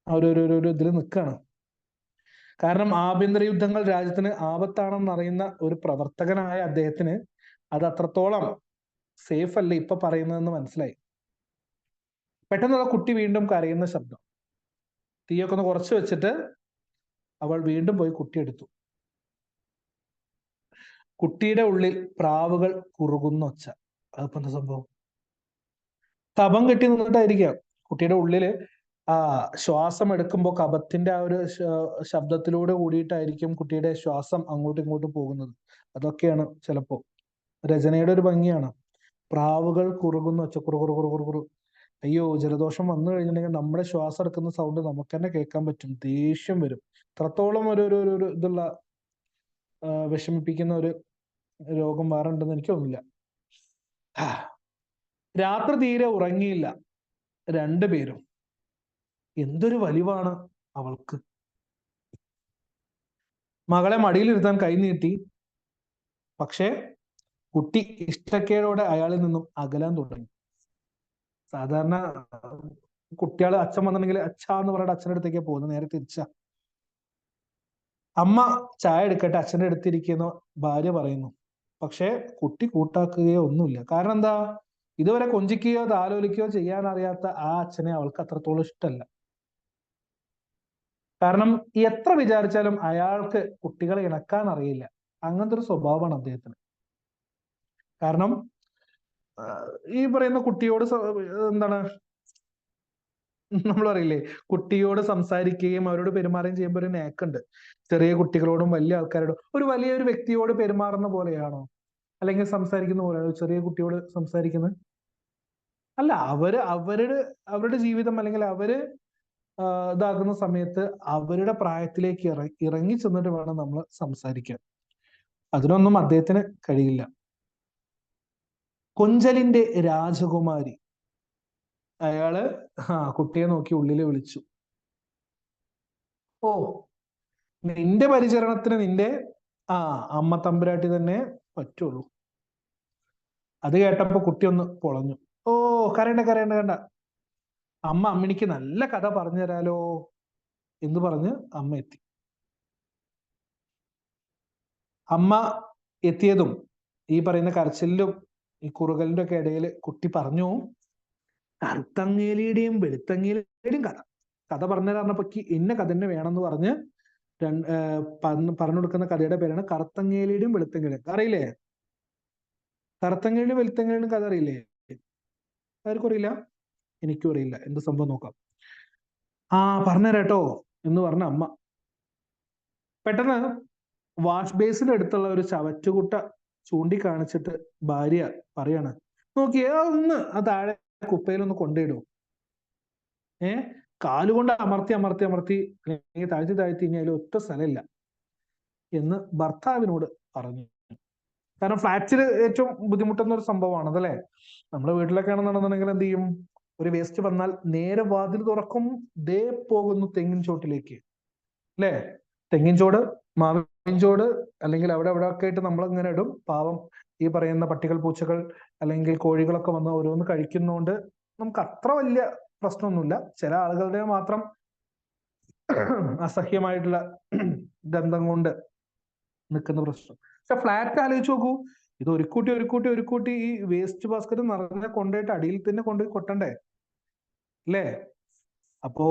ഒരു ഇതിൽ നിൽക്കുകയാണ്. കാരണം ആഭ്യന്തര യുദ്ധങ്ങൾ രാജ്യത്തിന് ആപത്താണെന്ന് അറിയുന്ന ഒരു പ്രവർത്തകനായ അദ്ദേഹത്തിന് അത് അത്രത്തോളം സേഫ് അല്ല ഇപ്പൊ പറയുന്നതെന്ന് മനസ്സിലായി. പെട്ടെന്നുള്ള കുട്ടി വീണ്ടും കരയുന്ന ശബ്ദം. തീയൊക്കെ ഒന്ന് കുറച്ച് വെച്ചിട്ട് അവൾ വീണ്ടും പോയി കുട്ടിയെടുത്തു. കുട്ടിയുടെ ഉള്ളിൽ പ്രാവുകൾ കുറുകുന്ന ഒച്ച. അതിപ്പോ എന്താ സംഭവം? കഫം കെട്ടി നിന്നിട്ടായിരിക്കാം. കുട്ടിയുടെ ഉള്ളില് ശ്വാസം എടുക്കുമ്പോൾ കഫത്തിന്റെ ആ ഒരു ശബ്ദത്തിലൂടെ കൂടിയിട്ടായിരിക്കും കുട്ടിയുടെ ശ്വാസം അങ്ങോട്ടും ഇങ്ങോട്ടും പോകുന്നത്. അതൊക്കെയാണ് ചിലപ്പോ രചനയുടെ ഒരു ഭംഗിയാണ്. പ്രാവുകൾ കുറുകുന്ന ഒച്ച, കുറു. അയ്യോ, ജലദോഷം വന്നു കഴിഞ്ഞിട്ടുണ്ടെങ്കിൽ നമ്മുടെ ശ്വാസം എടുക്കുന്ന സൗണ്ട് നമുക്ക് തന്നെ കേൾക്കാൻ പറ്റും. ദേഷ്യം വരും. അത്രത്തോളം ഒരു ഇതുള്ള വിഷമിപ്പിക്കുന്ന ഒരു രോഗം വേറെ ഉണ്ടെന്ന് എനിക്ക് തോന്നുന്നില്ല. രാത്രി തീരെ ഉറങ്ങിയില്ല രണ്ടുപേരും. എന്തൊരു വലിവാണ് അവൾക്ക്. മകളെ മടിയിലിരുത്താൻ കൈ നീട്ടി. പക്ഷേ കുട്ടി ഇഷ്ടക്കേടോടെ അയാളിൽ നിന്നും അകലാൻ തുടങ്ങി. സാധാരണ കുട്ടികൾ അച്ഛൻ വന്നിട്ടുണ്ടെങ്കിൽ അച്ഛാന്ന് പറഞ്ഞിട്ട് അച്ഛൻ്റെ അടുത്തേക്ക് പോകുന്നത്, നേരെ തിരിച്ച. അമ്മ ചായ എടുക്കട്ടെ, അച്ഛൻ്റെ അടുത്തിരിക്കുന്ന ഭാര്യ പറയുന്നു. പക്ഷെ കുട്ടി കൂട്ടാക്കുകയോ ഒന്നുമില്ല. കാരണം എന്താ? ഇതുവരെ കൊഞ്ചിക്കുകയോ താലോലിക്കുകയോ ചെയ്യാൻ അറിയാത്ത ആ അച്ഛനെ അവൾക്ക് അത്രത്തോളം ഇഷ്ടമല്ല. കാരണം എത്ര വിചാരിച്ചാലും അയാൾക്ക് കുട്ടികളെ ഇണക്കാൻ അറിയില്ല. അങ്ങനത്തെ ഒരു സ്വഭാവമാണ് അദ്ദേഹത്തിന്. കാരണം ഈ പറയുന്ന കുട്ടിയോട് എന്താണ് നമ്മൾ അറിയില്ലേ, കുട്ടിയോട് സംസാരിക്കുകയും അവരോട് പെരുമാറുകയും ചെയ്യുമ്പോൾ ഒരു നേക്കുണ്ട്. ചെറിയ കുട്ടികളോടും വലിയ ആൾക്കാരോടും ഒരു വലിയൊരു വ്യക്തിയോട് പെരുമാറുന്ന പോലെയാണോ അല്ലെങ്കിൽ സംസാരിക്കുന്ന പോലെയാണോ ചെറിയ കുട്ടിയോട് സംസാരിക്കുന്നത്? അല്ല, അവരുടെ ജീവിതം അല്ലെങ്കിൽ അവര് ഇതാകുന്ന സമയത്ത് അവരുടെ പ്രായത്തിലേക്ക് ഇറങ്ങി ചെന്നിട്ട് വേണം നമ്മൾ സംസാരിക്കാൻ. അതിനൊന്നും അദ്ദേഹത്തിന് കഴിയില്ല. കൊഞ്ചലിന്റെ രാജകുമാരി. അയാള് കുട്ടിയെ നോക്കി ഉള്ളില് വിളിച്ചു. ഓ, നിന്റെ പരിചരണത്തിന് നിന്റെ അമ്മ തമ്പുരാട്ടി തന്നെ പറ്റുള്ളൂ. അത് കേട്ടപ്പോ കുട്ടി ഒന്ന് പൊളഞ്ഞു. ഓ, കരയണ്ട കരയണ്ട കണ്ട, അമ്മ അമ്മിണിക്ക് നല്ല കഥ പറഞ്ഞു തരാലോ എന്ന് പറഞ്ഞ് അമ്മ എത്തി. അമ്മ എത്തിയതും ഈ പറയുന്ന കരച്ചിലും ഈ കുറുകലിന്റെ ഒക്കെ ഇടയിൽ കുട്ടി പറഞ്ഞു, കറുത്തങ്ങേലിയുടെയും വെളുത്തങ്ങേലിയുടെയും കഥ കഥ പറഞ്ഞു തരാറിനപ്പോ ഇന്ന കഥ തന്നെ വേണമെന്ന് പറഞ്ഞ് പറഞ്ഞു കൊടുക്കുന്ന കഥയുടെ പേരാണ് കറുത്തങ്ങേലിയുടെയും വെളുത്തങ്ങേലിയും. അറിയില്ലേ? കറുത്തങ്ങേലിയും വെളുത്തങ്ങേലിയും കഥ അറിയില്ലേ? ആർക്കും അറിയില്ല? എനിക്കും അറിയില്ല. എന്ത് സംഭവം നോക്കാം. ആ, പറഞ്ഞുതരാട്ടോ എന്ന് പറഞ്ഞ അമ്മ പെട്ടെന്ന് വാഷ് ബേസിന്റെ അടുത്തുള്ള ഒരു ചവറ്റുകുട്ട ചൂണ്ടിക്കാണിച്ചിട്ട് ഭാര്യ പറയാണ്, നോക്കിയേ, ഒന്ന് ആ താഴെ കുപ്പയിലൊന്ന് കൊണ്ടിടും. കാലുകൊണ്ട് അമർത്തി അമർത്തി അമർത്തി അല്ലെങ്കിൽ താഴ്ത്തി താഴ്ത്തി ഇനി അതിൽ ഒറ്റ സ്ഥലമില്ല എന്ന് ഭർത്താവിനോട് പറഞ്ഞു. കാരണം ഫ്ലാറ്റിൽ ഏറ്റവും ബുദ്ധിമുട്ടുന്ന ഒരു സംഭവമാണ് അതല്ലേ. നമ്മുടെ വീട്ടിലൊക്കെ ആണെന്നുണ്ടെന്നുണ്ടെങ്കിൽ എന്ത് ചെയ്യും, ഒരു വേസ്റ്റ് വന്നാൽ നേരെ വാതിൽ തുറക്കും, ദേ പോകുന്നു തെങ്ങിൻ ചോട്ടിലേക്ക്, അല്ലേ? തെങ്ങിൻ ചോട്, മാവിൻ ചോട്, അല്ലെങ്കിൽ അവിടെ അവിടെ ഒക്കെ ആയിട്ട് നമ്മൾ ഇങ്ങനെ ഇടും. പാവം ഈ പറയുന്ന പട്ടികൾ, പൂച്ചകൾ അല്ലെങ്കിൽ കോഴികളൊക്കെ വന്ന് ഓരോന്ന് കഴിക്കുന്നതുകൊണ്ട് നമുക്ക് അത്ര വലിയ പ്രശ്നമൊന്നുമില്ല. ചില ആളുകളുടെ മാത്രം അസഹ്യമായിട്ടുള്ള ഗന്ധം കൊണ്ട് നിൽക്കുന്ന പ്രശ്നം. പക്ഷെ ഫ്ലാറ്റ് ആലോചിച്ച് നോക്കൂ, ഇത് ഒരു കൂട്ടി ഈ വേസ്റ്റ് ബാസ്കറ്റ് നിറഞ്ഞ കൊണ്ടുപോയിട്ട് അടിയിൽ തന്നെ കൊണ്ടുപോയി കൊട്ടണ്ടേ, അല്ലേ? അപ്പോ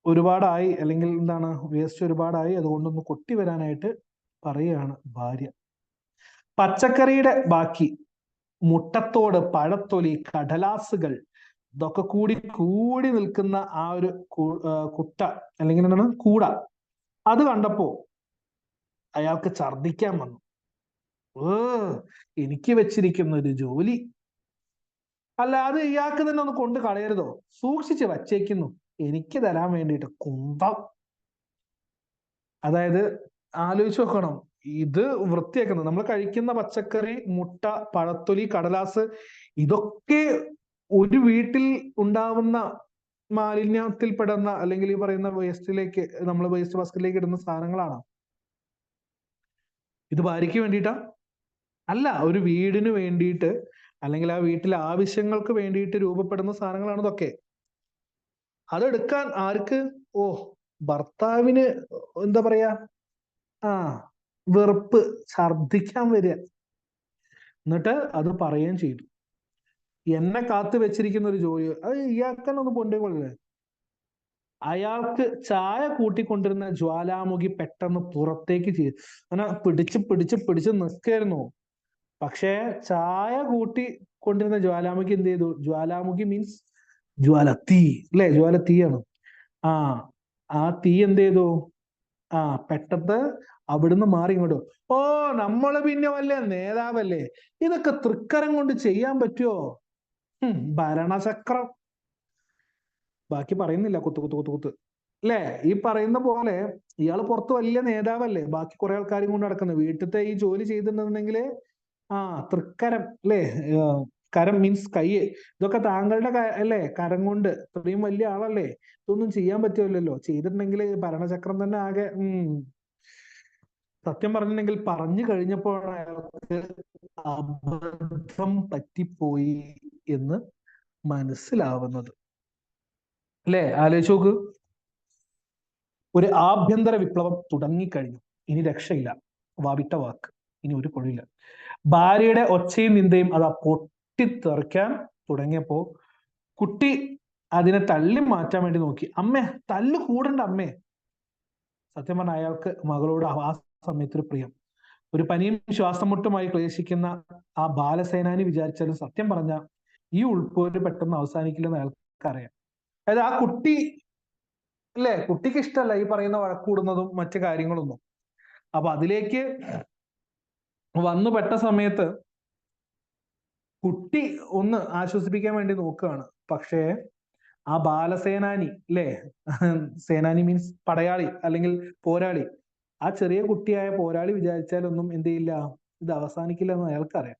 ഒരുപാടായി, അല്ലെങ്കിൽ എന്താണ്, വേസ്റ്റ് ഒരുപാടായി, അതുകൊണ്ടൊന്ന് കൊട്ടി വരാനായിട്ട് പറയുകയാണ് ഭാര്യ. പച്ചക്കറിയുടെ ബാക്കി, മുട്ടത്തോട്, പഴത്തൊലി, കടലാസുകൾ, ഇതൊക്കെ കൂടി നിൽക്കുന്ന ആ ഒരു കുട്ട അല്ലെങ്കിൽ എന്താണ് കൂട, അത് കണ്ടപ്പോ അയാൾക്ക് ഛർദിക്കാൻ വന്നു. എനിക്ക് വെച്ചിരിക്കുന്ന ഒരു ജോലി, അല്ല അത് ഇയാൾക്ക് തന്നെ ഒന്ന് കൊണ്ട് കളയരുതോ, സൂക്ഷിച്ച് വച്ചേക്കുന്നു, എനിക്ക് തരാൻ വേണ്ടിയിട്ട് കുന്തം. അതായത് ആലോചിച്ച് നോക്കണം, ഇത് വൃത്തിയാക്കുന്നത്, നമ്മൾ കഴിക്കുന്ന പച്ചക്കറി, മുട്ട, പഴത്തൊലി, കടലാസ്, ഇതൊക്കെ ഒരു വീട്ടിൽ ഉണ്ടാവുന്ന മാലിന്യത്തിൽപ്പെടുന്ന അല്ലെങ്കിൽ ഈ പറയുന്ന വേസ്റ്റിലേക്ക്, നമ്മൾ വേസ്റ്റ് ബാസ്കറ്റിലേക്ക് ഇടുന്ന സാധനങ്ങളാണ്. ഇത് ഭാര്യയ്ക്ക് വേണ്ടിയിട്ടാ? അല്ല, ഒരു വീടിന് വേണ്ടിയിട്ട് അല്ലെങ്കിൽ ആ വീട്ടിലെ ആവശ്യങ്ങൾക്ക് വേണ്ടിയിട്ട് രൂപപ്പെടുന്ന സാധനങ്ങളാണ് ഇതൊക്കെ. അതെടുക്കാൻ ആർക്ക്? ഓ, ഭർത്താവിന് എന്താ പറയാ, വെറുപ്പ്, ഛർദിക്കാൻ വരിക. എന്നിട്ട് അത് പറയുകയും ചെയ്തു, എന്നെ കാത്തു വെച്ചിരിക്കുന്ന ഒരു ജോലി അത് ഇയാൾക്കെന്നൊന്ന് കൊണ്ടുപോയിക്കൊള്ളേ. അയാൾക്ക് ചായ കൂട്ടിക്കൊണ്ടിരുന്ന ജ്വാലാമുഖി പെട്ടെന്ന് പുറത്തേക്ക് ചെയ്തു. അങ്ങനെ പിടിച്ച് നിൽക്കായിരുന്നു. പക്ഷേ ചായ കൂട്ടിക്കൊണ്ടിരുന്ന ജ്വാലാമുഖി എന്ത് ചെയ്തു? ജ്വാലാമുഖി മീൻസ് ജ്വാല, തീ, അല്ലെ? ജ്വാല തീയാണ്. ആ തീ എന്ത് ചെയ്തു? പെട്ടെന്ന് അവിടുന്ന് മാറി ഇങ്ങോട്ട്. ഓ, നമ്മള് പിന്നെ വല്ല നേതാവല്ലേ, ഇതൊക്കെ തൃക്കരം കൊണ്ട് ചെയ്യാൻ പറ്റുമോ? ഭരണചക്രം. ബാക്കി പറയുന്നില്ല, കുത്ത് അല്ലേ? ഈ പറയുന്ന പോലെ ഇയാള് പുറത്ത് വലിയ നേതാവല്ലേ, ബാക്കി കുറെ ആൾക്കാരും കൊണ്ട് നടക്കുന്നത്. വീട്ടിലത്തെ ഈ ജോലി ചെയ്തിട്ടുണ്ടെങ്കിൽ തൃക്കരം, അല്ലേ? കരം മീൻസ് കൈ. ഇതൊക്കെ താങ്കളുടെ അല്ലേ, കരം കൊണ്ട്, ഇത്രയും വലിയ ആളല്ലേ, ഇതൊന്നും ചെയ്യാൻ പറ്റുമല്ലോ. ചെയ്തിട്ടുണ്ടെങ്കിൽ ഭരണചക്രം തന്നെ ആകെ. സത്യം പറഞ്ഞിട്ടുണ്ടെങ്കിൽ പറഞ്ഞു കഴിഞ്ഞപ്പോൾ അയാൾക്ക് അബദ്ധം പറ്റിപ്പോയി എന്ന് മനസ്സിലാവുന്നത്, അല്ലേ? ആലോചിച്ച് നോക്ക്, ഒരു ആഭ്യന്തര വിപ്ലവം തുടങ്ങിക്കഴിഞ്ഞു, ഇനി രക്ഷയില്ല. വാവിട്ട വാക്ക്, ഇനി ഒരു പൊഴിയില്ല. ഭാര്യയുടെ ഒച്ചയും നിന്ദയും അതാ പൊട്ടിത്തെറിക്കാൻ തുടങ്ങിയപ്പോ കുട്ടി അതിനെ തള്ളി മാറ്റാൻ വേണ്ടി നോക്കി. അമ്മേ, തല്ല് കൂടണ്ട അമ്മേ. സത്യം പറഞ്ഞ അയാൾക്ക് മകളോട് ആ സമയത്തൊരു പ്രിയം. ഒരു പനിയും ശ്വാസം മുട്ടുമായി ക്ലേശിക്കുന്ന ആ ബാലസേനാനി വിചാരിച്ചാലും സത്യം പറഞ്ഞ ഈ ഉൾപ്പോര് പെട്ടെന്ന് അവസാനിക്കില്ലെന്ന് അയാൾക്ക് അറിയാം. അതായത് ആ കുട്ടി, അല്ലേ, കുട്ടിക്ക് ഇഷ്ടമല്ല ഈ പറയുന്ന വഴക്കൂടുന്നതും മറ്റു കാര്യങ്ങളൊന്നും. അപ്പൊ അതിലേക്ക് വന്നു പെട്ട സമയത്ത് കുട്ടി ഒന്ന് ആശ്വസിപ്പിക്കാൻ വേണ്ടി നോക്കുകയാണ്. പക്ഷേ ആ ബാലസേനാനി, അല്ലേ, സേനാനി മീൻസ് പടയാളി അല്ലെങ്കിൽ പോരാളി, ആ ചെറിയ കുട്ടിയായ പോരാളി വിചാരിച്ചാലൊന്നും എന്ത് ചെയ്യില്ല, ഇത് അവസാനിക്കില്ല എന്ന് അയാൾക്കറിയാം.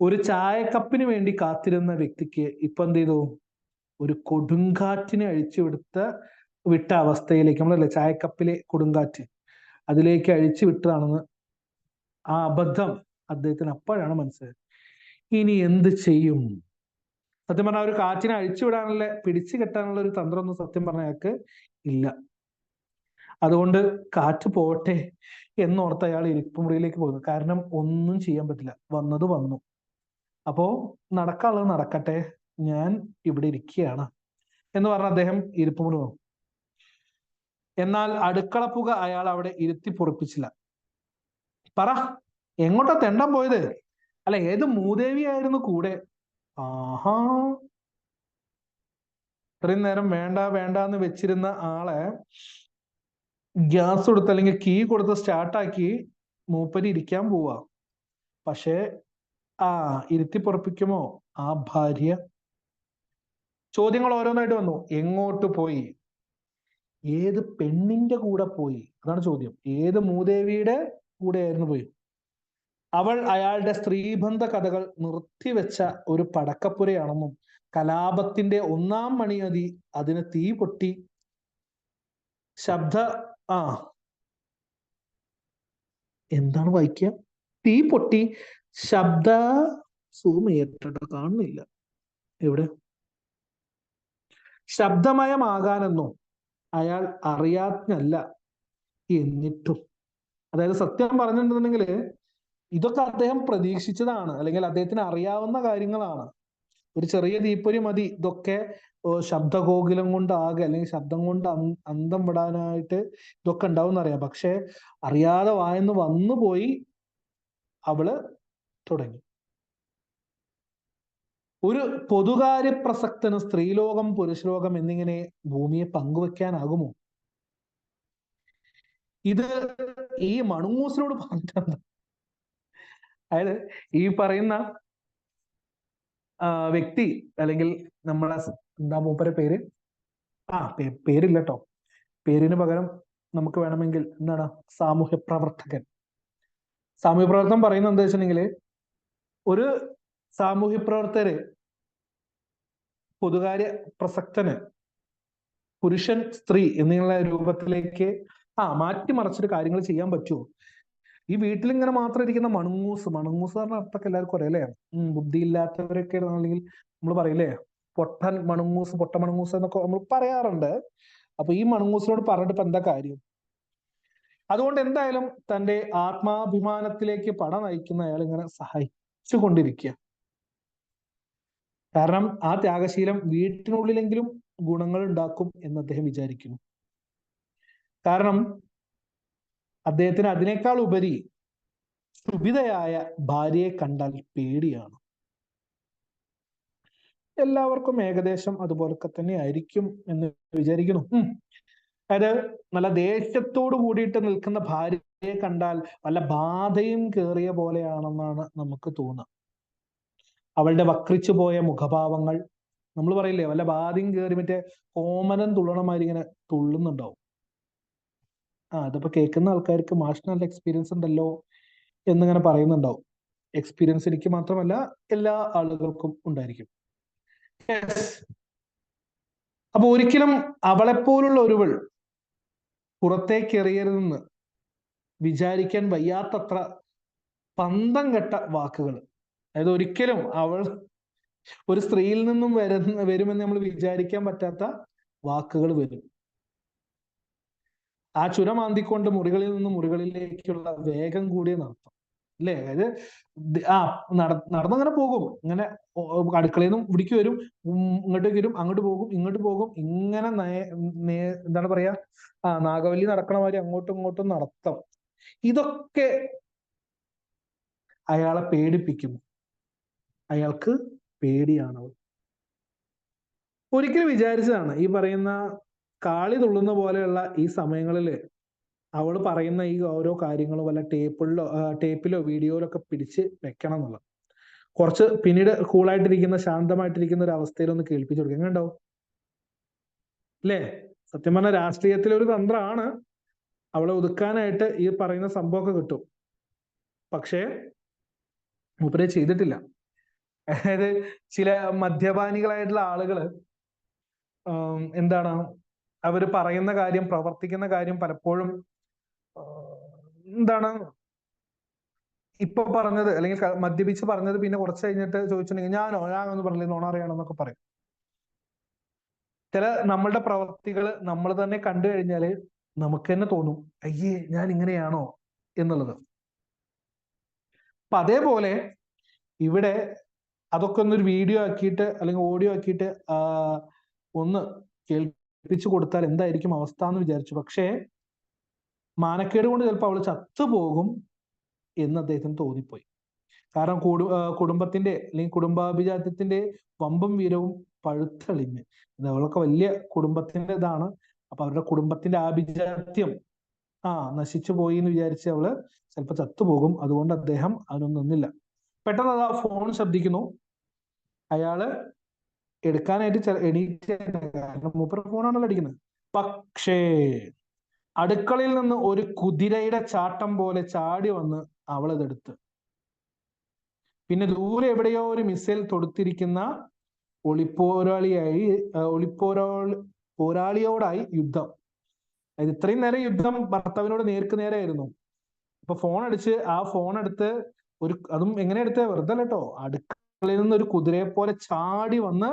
ഒരു ചായക്കപ്പിന് വേണ്ടി കാത്തിരുന്ന വ്യക്തിക്ക് ഇപ്പൊ എന്ത് ചെയ്തു? ഒരു കൊടുങ്കാറ്റിനെ വിട്ട അവസ്ഥയിലേക്ക്, നമ്മളല്ലേ ചായക്കപ്പിലെ കൊടുങ്കാറ്റ്, അതിലേക്ക് അഴിച്ചു വിട്ടതാണെന്ന് ആ അബദ്ധം അദ്ദേഹത്തിന് അപ്പോഴാണ് മനസ്സിലായത്. ഇനി എന്ത് ചെയ്യും? സത്യം പറഞ്ഞാൽ ഒരു കാറ്റിനെ അഴിച്ചുവിടാനുള്ള പിടിച്ചു കെട്ടാനുള്ള ഒരു തന്ത്രമൊന്നും സത്യം പറഞ്ഞ അയാൾക്ക് ഇല്ല. അതുകൊണ്ട് കാറ്റ് പോട്ടെ എന്നോർത്ത് അയാൾ ഇരിപ്പുമുറിയിലേക്ക് പോകുന്നു. കാരണം ഒന്നും ചെയ്യാൻ പറ്റില്ല, വന്നത് വന്നു. അപ്പോ നടക്കാനുള്ളത് നടക്കട്ടെ, ഞാൻ ഇവിടെ ഇരിക്കുകയാണ് എന്ന് പറഞ്ഞ അദ്ദേഹം ഇരിപ്പുമുറി പോകും. എന്നാൽ അടുക്കളപ്പുക അയാൾ അവിടെ ഇരുത്തി പൊറിപ്പിച്ചില്ല. പറ, എങ്ങോട്ടാ തെണ്ടാൻ പോയത്? അല്ല, ഏത് മൂദേവിയായിരുന്നു കൂടെ? ആഹാ, ഇത്രയും നേരം വേണ്ട വേണ്ട എന്ന് വെച്ചിരുന്ന ആളെ ഗ്യാസ് കൊടുത്ത് അല്ലെങ്കിൽ കീ കൊടുത്ത് സ്റ്റാർട്ടാക്കി മൂപ്പര് ഇരിക്കാൻ പോവാ. പക്ഷേ ഇരുത്തി പൊറപ്പിക്കുമോ ആ ഭാര്യ? ചോദ്യങ്ങൾ ഓരോന്നായിട്ട് വന്നു. എങ്ങോട്ട് പോയി? ഏത് പെണ്ണിന്റെ കൂടെ പോയി? അതാണ് ചോദ്യം. ഏത് മൂദേവിയുടെ കൂടെയായിരുന്നു പോയി? അവൾ അയാളുടെ സ്ത്രീബന്ധ കഥകൾ നിർത്തിവെച്ച ഒരു പടക്കപ്പുരയാണെന്നും കലാപത്തിന്റെ ഒന്നാം മണിയതി അതിന് തീ പൊട്ടി എന്താണ് വായിക്കുക? തീ പൊട്ടി ശബ്ദ കാണുന്നില്ല എവിടെ? ശബ്ദമയമാകാനെന്നും അയാൾ അറിയാത്തല്ല. എന്നിട്ടും, അതായത് സത്യം പറഞ്ഞിട്ടുണ്ടെങ്കിൽ ഇതൊക്കെ അദ്ദേഹം പ്രതീക്ഷിച്ചതാണ്, അല്ലെങ്കിൽ അദ്ദേഹത്തിന് അറിയാവുന്ന കാര്യങ്ങളാണ്. ഒരു ചെറിയ തീപ്പൊരി മതി ഇതൊക്കെ ശബ്ദകോകിലം കൊണ്ടാകെ, അല്ലെങ്കിൽ ശബ്ദം കൊണ്ട് അന്തം വിടാനായിട്ട് ഇതൊക്കെ ഉണ്ടാവും എന്നറിയാം. പക്ഷെ അറിയാതെ വായന്ന് വന്നുപോയി അവള് തുടങ്ങി. ഒരു പൊതുകാര്യ പ്രസക്തന് സ്ത്രീലോകം പുരുഷലോകം എന്നിങ്ങനെ ഭൂമിയെ പങ്കുവെക്കാനാകുമോ? ഇത് ഈ മണൂസിനോട് പറഞ്ഞിട്ടുണ്ട്. അതായത് ഈ പറയുന്ന വ്യക്തി, അല്ലെങ്കിൽ നമ്മളെ എന്താ മൂപ്പരെ പേര്? പേരില്ല കേട്ടോ, പേരിന് പകരം നമുക്ക് വേണമെങ്കിൽ എന്താണ് സാമൂഹ്യ പ്രവർത്തകൻ. സാമൂഹ്യ പ്രവർത്തനം പറയുന്നത് എന്താ വെച്ചിട്ടുണ്ടെങ്കിൽ, ഒരു സാമൂഹ്യ പ്രവർത്തകര് പൊതുകാര്യ പ്രസക്തന് പുരുഷൻ സ്ത്രീ എന്നുള്ള രൂപത്തിലേക്ക് മാറ്റിമറിച്ചിട്ട് കാര്യങ്ങൾ ചെയ്യാൻ പറ്റുമോ? ഈ വീട്ടിലിങ്ങനെ മാത്രം ഇരിക്കുന്ന മണങ്ങൂസ് പറഞ്ഞ അർത്ഥമൊക്കെ എല്ലാവർക്കും അറിയാം അല്ലേ? ബുദ്ധിയില്ലാത്തവരൊക്കെ, അല്ലെങ്കിൽ നമ്മൾ പറയില്ലേ പൊട്ടൻ മണങ്ങൂസ്, പൊട്ട മണങ്ങൂസ് എന്നൊക്കെ നമ്മൾ പറയാറുണ്ട്. അപ്പൊ ഈ മണങ്ങൂസിനോട് പറഞ്ഞിട്ട് ഇപ്പൊ എന്താ കാര്യം? അതുകൊണ്ട് എന്തായാലും തന്റെ ആത്മാഭിമാനത്തിലേക്ക് പട നയിക്കുന്ന അയാൾ ഇങ്ങനെ സഹായിച്ചു കൊണ്ടിരിക്കുക. കാരണം ആ ത്യാഗശീലം വീട്ടിനുള്ളിലെങ്കിലും ഗുണങ്ങൾ ഉണ്ടാക്കും എന്ന് അദ്ദേഹം വിചാരിക്കുന്നു. കാരണം അദ്ദേഹത്തിന് അതിനേക്കാൾ ഉപരി സുഭിതയായ ഭാര്യയെ കണ്ടാൽ പേടിയാണ്. എല്ലാവർക്കും ഏകദേശം അതുപോലൊക്കെ തന്നെ ആയിരിക്കും എന്ന് വിചാരിക്കുന്നു. അതായത് നല്ല ദേഷ്യത്തോട് കൂടിയിട്ട് നിൽക്കുന്ന ഭാര്യയെ കണ്ടാൽ വല്ല ബാധയും കേറിയ പോലെയാണെന്നാണ് നമുക്ക് തോന്നുക. അവളുടെ വക്രിച്ചു പോയ മുഖഭാവങ്ങൾ, നമ്മൾ പറയില്ലേ വല്ല ബാധയും കയറി മറ്റേ ഓമനം തുള്ളണമാതിരി ഇങ്ങനെ തുള്ളുന്നുണ്ടാവും. അതിപ്പോ കേൾക്കുന്ന ആൾക്കാർക്ക് മാഷിന് നല്ല എക്സ്പീരിയൻസ് ഉണ്ടല്ലോ എന്നിങ്ങനെ പറയുന്നുണ്ടാവും. എക്സ്പീരിയൻസ് എനിക്ക് മാത്രമല്ല എല്ലാ ആളുകൾക്കും ഉണ്ടായിരിക്കും. അപ്പൊ ഒരിക്കലും അവളെപ്പോലുള്ള ഒരുവൾ പുറത്തേക്ക് എറിയരുതെന്ന് വിചാരിക്കാൻ വയ്യാത്തത്ര പന്തം കെട്ട വാക്കുകൾ. അതായത് ഒരിക്കലും അവൾ ഒരു സ്ത്രീയിൽ നിന്നും വരുമെന്ന് നമ്മൾ വിചാരിക്കാൻ പറ്റാത്ത വാക്കുകൾ വരും. ആ ചുരമാന്തിക്കൊണ്ട് മുറികളിൽ നിന്ന് മുറികളിലേക്കുള്ള വേഗം കൂടിയ നടത്തം അല്ലേ? അതായത് നടന്നങ്ങനെ പോകും. ഇങ്ങനെ അടുക്കളയിൽ നിന്നും ഇവിടേക്ക് വരും, ഇങ്ങോട്ടേക്ക് വരും, അങ്ങോട്ട് പോകും, ഇങ്ങോട്ട് പോകും, ഇങ്ങനെ എന്താണ് പറയാ, നാഗവല്ലി നടക്കണ മാതിരി അങ്ങോട്ടും ഇങ്ങോട്ടും നടത്തം. ഇതൊക്കെ അയാളെ പേടിപ്പിക്കും. അയാൾക്ക് പേടിയാണ്. ഒരിക്കലും വിചാരിച്ചതാണ് ഈ പറയുന്ന കാളി തുള്ളുന്ന പോലെയുള്ള ഈ സമയങ്ങളിൽ അവൾ പറയുന്ന ഈ ഓരോ കാര്യങ്ങളും വല്ല ടേപ്പിലോ വീഡിയോയിലോ ഒക്കെ പിടിച്ച് വെക്കണം എന്നുള്ളത്. കുറച്ച് പിന്നീട് കൂളായിട്ടിരിക്കുന്ന, ശാന്തമായിട്ടിരിക്കുന്ന ഒരു അവസ്ഥയിൽ ഒന്ന് കേൾപ്പിച്ചു കൊടുക്കുക. എങ്ങനെ ഉണ്ടാവും അല്ലേ? സത്യം പറഞ്ഞ രാഷ്ട്രീയത്തിലെ ഒരു തന്ത്രമാണ്. അവളെ ഒതുക്കാനായിട്ട് ഈ പറയുന്ന സംഭവമൊക്കെ കിട്ടും. പക്ഷേ മൂപ്പരെ ചെയ്തിട്ടില്ല. അതായത് ചില മദ്യപാനികളായിട്ടുള്ള ആളുകള് എന്താണ് അവര് പറയുന്ന കാര്യം, പ്രവർത്തിക്കുന്ന കാര്യം പലപ്പോഴും എന്താണ് ഇപ്പൊ പറഞ്ഞത് അല്ലെങ്കിൽ മദ്യപിച്ച് പറഞ്ഞത് പിന്നെ കുറച്ച് കഴിഞ്ഞിട്ട് ചോദിച്ചിട്ടുണ്ടെങ്കിൽ ഞാനൊന്നും പറഞ്ഞില്ല, നോണ അറിയാണെന്നൊക്കെ പറയും. ചില നമ്മളുടെ പ്രവർത്തികൾ നമ്മൾ തന്നെ കണ്ടു കഴിഞ്ഞാല് നമുക്ക് തന്നെ തോന്നും, അയ്യേ ഞാൻ ഇങ്ങനെയാണോ എന്നുള്ളത്. അപ്പൊ അതേപോലെ ഇവിടെ അതൊക്കെ ഒന്നൊരു വീഡിയോ ആക്കിയിട്ട് അല്ലെങ്കിൽ ഓഡിയോ ആക്കിയിട്ട് ഒന്ന് കേൾപ്പിച്ചു കൊടുത്താൽ എന്തായിരിക്കും അവസ്ഥ എന്ന് വിചാരിച്ചു. പക്ഷേ മാനക്കേട് കൊണ്ട് ചിലപ്പോൾ അവള് ചത്തുപോകും എന്ന് അദ്ദേഹത്തിന് തോന്നിപ്പോയി. കാരണം കുടുംബത്തിന്റെ അല്ലെങ്കിൽ കുടുംബാഭിജാത്യത്തിന്റെ വമ്പും വീരവും പഴുത്തളിഞ്ഞ്, അവളൊക്കെ വലിയ കുടുംബത്തിന്റെ ഇതാണ്. അപ്പൊ അവരുടെ കുടുംബത്തിന്റെ ആഭിജാത്യം നശിച്ചു പോയി എന്ന് വിചാരിച്ച് അവള് ചിലപ്പോൾ ചത്തുപോകും. അതുകൊണ്ട് അദ്ദേഹം അതിനൊന്നും നിന്നില്ല. പെട്ടെന്ന് അതാ ഫോൺ ശബ്ദിക്കുന്നു. അയാള് എടുക്കാനായിട്ട് എണീറ്റ്, കാരണം മൂപ്പർ ഫോണാണല്ലോ അടിക്കുന്നത്. പക്ഷേ അടുക്കളയിൽ നിന്ന് ഒരു കുതിരയുടെ ചാട്ടം പോലെ ചാടി വന്ന് അവളതെടുത്ത്. പിന്നെ ദൂരെ എവിടെയോ ഒരു മിസൈൽ തൊടുത്തിരിക്കുന്ന പോരാളിയോടായി യുദ്ധം. അതായത് ഇത്രയും നേരം യുദ്ധം ഭർത്താവിനോട് നേർക്ക് നേരെയായിരുന്നു. അപ്പൊ ഫോൺ അടിച്ച് ആ ഫോൺ എടുത്ത് അതും എങ്ങനെ എടുത്തേ, വെറുതെ കേട്ടോ, അടുക്കളയിൽ നിന്ന് ഒരു കുതിരയെ പോലെ ചാടി വന്ന്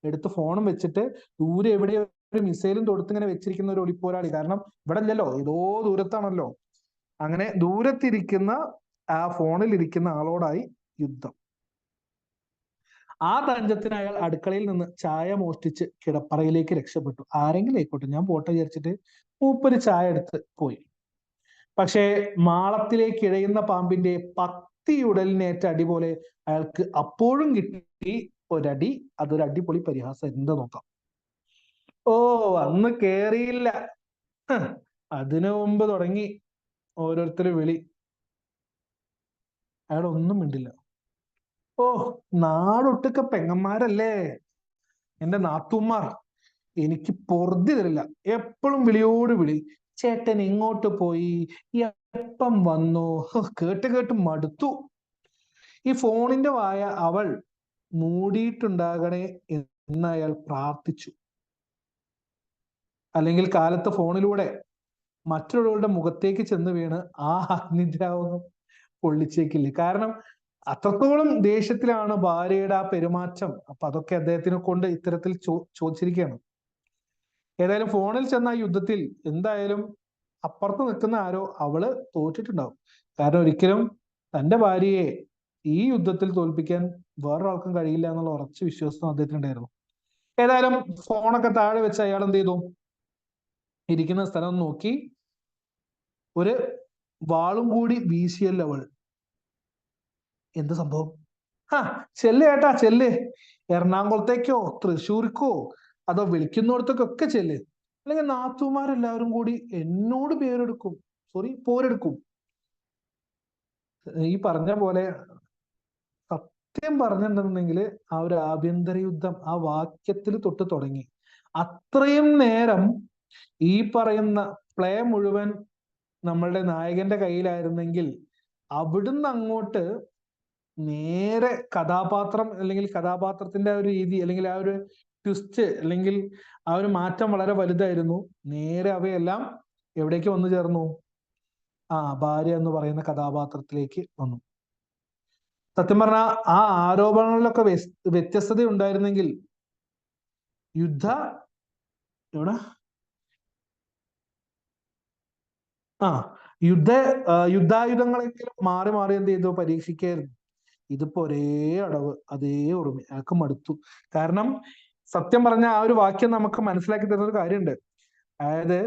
എടുത്ത് ഫോണും വെച്ചിട്ട് ദൂരെ എവിടെയോ ഒരു മിസൈലും തൊടുത്ത് ഇങ്ങനെ വെച്ചിരിക്കുന്ന ഒരു ഒളിപ്പോരാളി. കാരണം ഇവിടെ ഇല്ലല്ലോ, ഏതോ ദൂരത്താണല്ലോ. അങ്ങനെ ദൂരത്തിരിക്കുന്ന ആ ഫോണിൽ ഇരിക്കുന്ന ആളോടായി യുദ്ധം. ആ തഞ്ചത്തിന് അയാൾ അടുക്കളയിൽ നിന്ന് ചായ മോഷ്ടിച്ച് കിടപ്പറയിലേക്ക് രക്ഷപ്പെട്ടു. ആരെങ്കിലും ആയിക്കോട്ടെ, ഞാൻ പോട്ടെ വിചാരിച്ചിട്ട് മൂപ്പര് ചായ എടുത്ത് പോയി. പക്ഷേ മാളത്തിലേക്ക് ഇഴയുന്ന പാമ്പിന്റെ പത്തിയുടലിനേറ്റ അടി പോലെ അയാൾക്ക് അപ്പോഴും കിട്ടി ഒരടി. അതൊരു അടിപൊളി പരിഹാസം. എന്താ നോക്കാം. അന്ന് കേറിയില്ല, അതിനു മുമ്പ് തുടങ്ങി ഓരോരുത്തര് വിളി. അയാൾ ഒന്നും മിണ്ടില്ല. നാടൊട്ടുക്ക പെങ്ങന്മാരല്ലേ എന്റെ നാത്തൂമാർ, എനിക്ക് പൊറുതി തരില്ല. എപ്പോഴും വിളിയോട് വിളി. ചേട്ടൻ എങ്ങോട്ട് പോയി, എപ്പം വന്നു, കേട്ട് കേട്ട് മടുത്തു. ഈ ഫോണിന്റെ വായ അവൾ മൂടിയിട്ടുണ്ടാകണേ എന്ന് അയാൾ പ്രാർത്ഥിച്ചു. അല്ലെങ്കിൽ കാലത്ത് ഫോണിലൂടെ മറ്റുള്ളവരുടെ മുഖത്തേക്ക് ചെന്ന് വീണ് ആ അഗ്നിദ്രാവകം പൊള്ളിച്ചേക്കില്ലേ. കാരണം അത്രത്തോളം ദേഷ്യത്തിലാണ് ഭാര്യയുടെ ആ പെരുമാറ്റം. അപ്പൊ അതൊക്കെ അദ്ദേഹത്തിനെ കൊണ്ട് ഇത്തരത്തിൽ ചോദിച്ചിരിക്കുകയാണ്. ഏതായാലും ഫോണിൽ ചെന്ന ആ യുദ്ധത്തിൽ എന്തായാലും അപ്പുറത്ത് നിൽക്കുന്ന ആരോ അവള് തോറ്റിട്ടുണ്ടാവും. കാരണം ഒരിക്കലും തന്റെ ഭാര്യയെ ഈ യുദ്ധത്തിൽ തോൽപ്പിക്കാൻ വേറൊരാൾക്കും കഴിയില്ല എന്നുള്ള ഉറച്ച വിശ്വാസം അദ്ദേഹത്തിനുണ്ടായിരുന്നു. ഏതായാലും ഫോണൊക്കെ താഴെ വെച്ച് അയാൾ എന്ത് ചെയ്തു, ഇരിക്കുന്ന സ്ഥലം നോക്കി ഒരു വാളും കൂടി വീശിയല്ലോ അവൾ. എന്ത് സംഭവം? ചെല്ല് ഏട്ടാ ചെല്ല്, എറണാകുളത്തേക്കോ തൃശ്ശൂർക്കോ അതോ വിളിക്കുന്നിടത്തേക്കൊക്കെ ചെല്ല്, അല്ലെങ്കിൽ നാത്തുമാരെല്ലാവരും കൂടി എന്നോട് പോരെടുക്കും. ഈ പറഞ്ഞ പോലെ സത്യം പറഞ്ഞിട്ടുണ്ടെന്നുണ്ടെങ്കിൽ ആ ഒരു ആഭ്യന്തര യുദ്ധം ആ വാക്യത്തിൽ തൊട്ട് തുടങ്ങി. അത്രയും നേരം ഈ പറയുന്ന പ്ലേ മുഴുവൻ നമ്മളുടെ നായകന്റെ കയ്യിലായിരുന്നെങ്കിൽ അവിടുന്ന് അങ്ങോട്ട് നേരെ കഥാപാത്രം അല്ലെങ്കിൽ കഥാപാത്രത്തിന്റെ ആ ഒരു രീതി അല്ലെങ്കിൽ ആ ഒരു ട്വിസ്റ്റ് അല്ലെങ്കിൽ ആ ഒരു മാറ്റം വളരെ വലുതായിരുന്നു. നേരെ അവയെല്ലാം എവിടേക്ക് വന്നു ചേർന്നു? ഭാര്യ എന്ന് പറയുന്ന കഥാപാത്രത്തിലേക്ക് വന്നു. സത്യം പറഞ്ഞാൽ ആ ആരോപണങ്ങളിലൊക്കെ വ്യത്യസ്തത ഉണ്ടായിരുന്നെങ്കിൽ യുദ്ധായുധങ്ങളെങ്കിലും മാറി മാറി എന്ത് ചെയ്തു പരീക്ഷിക്കായിരുന്നു. ഇതിപ്പോ ഒരേ അടവ്, അതേ ഓർമ്മ. അയാൾക്ക് മടുത്തു. കാരണം സത്യം പറഞ്ഞ ആ ഒരു വാക്യം നമുക്ക് മനസ്സിലാക്കി തരുന്ന ഒരു കാര്യമുണ്ട്. അതായത്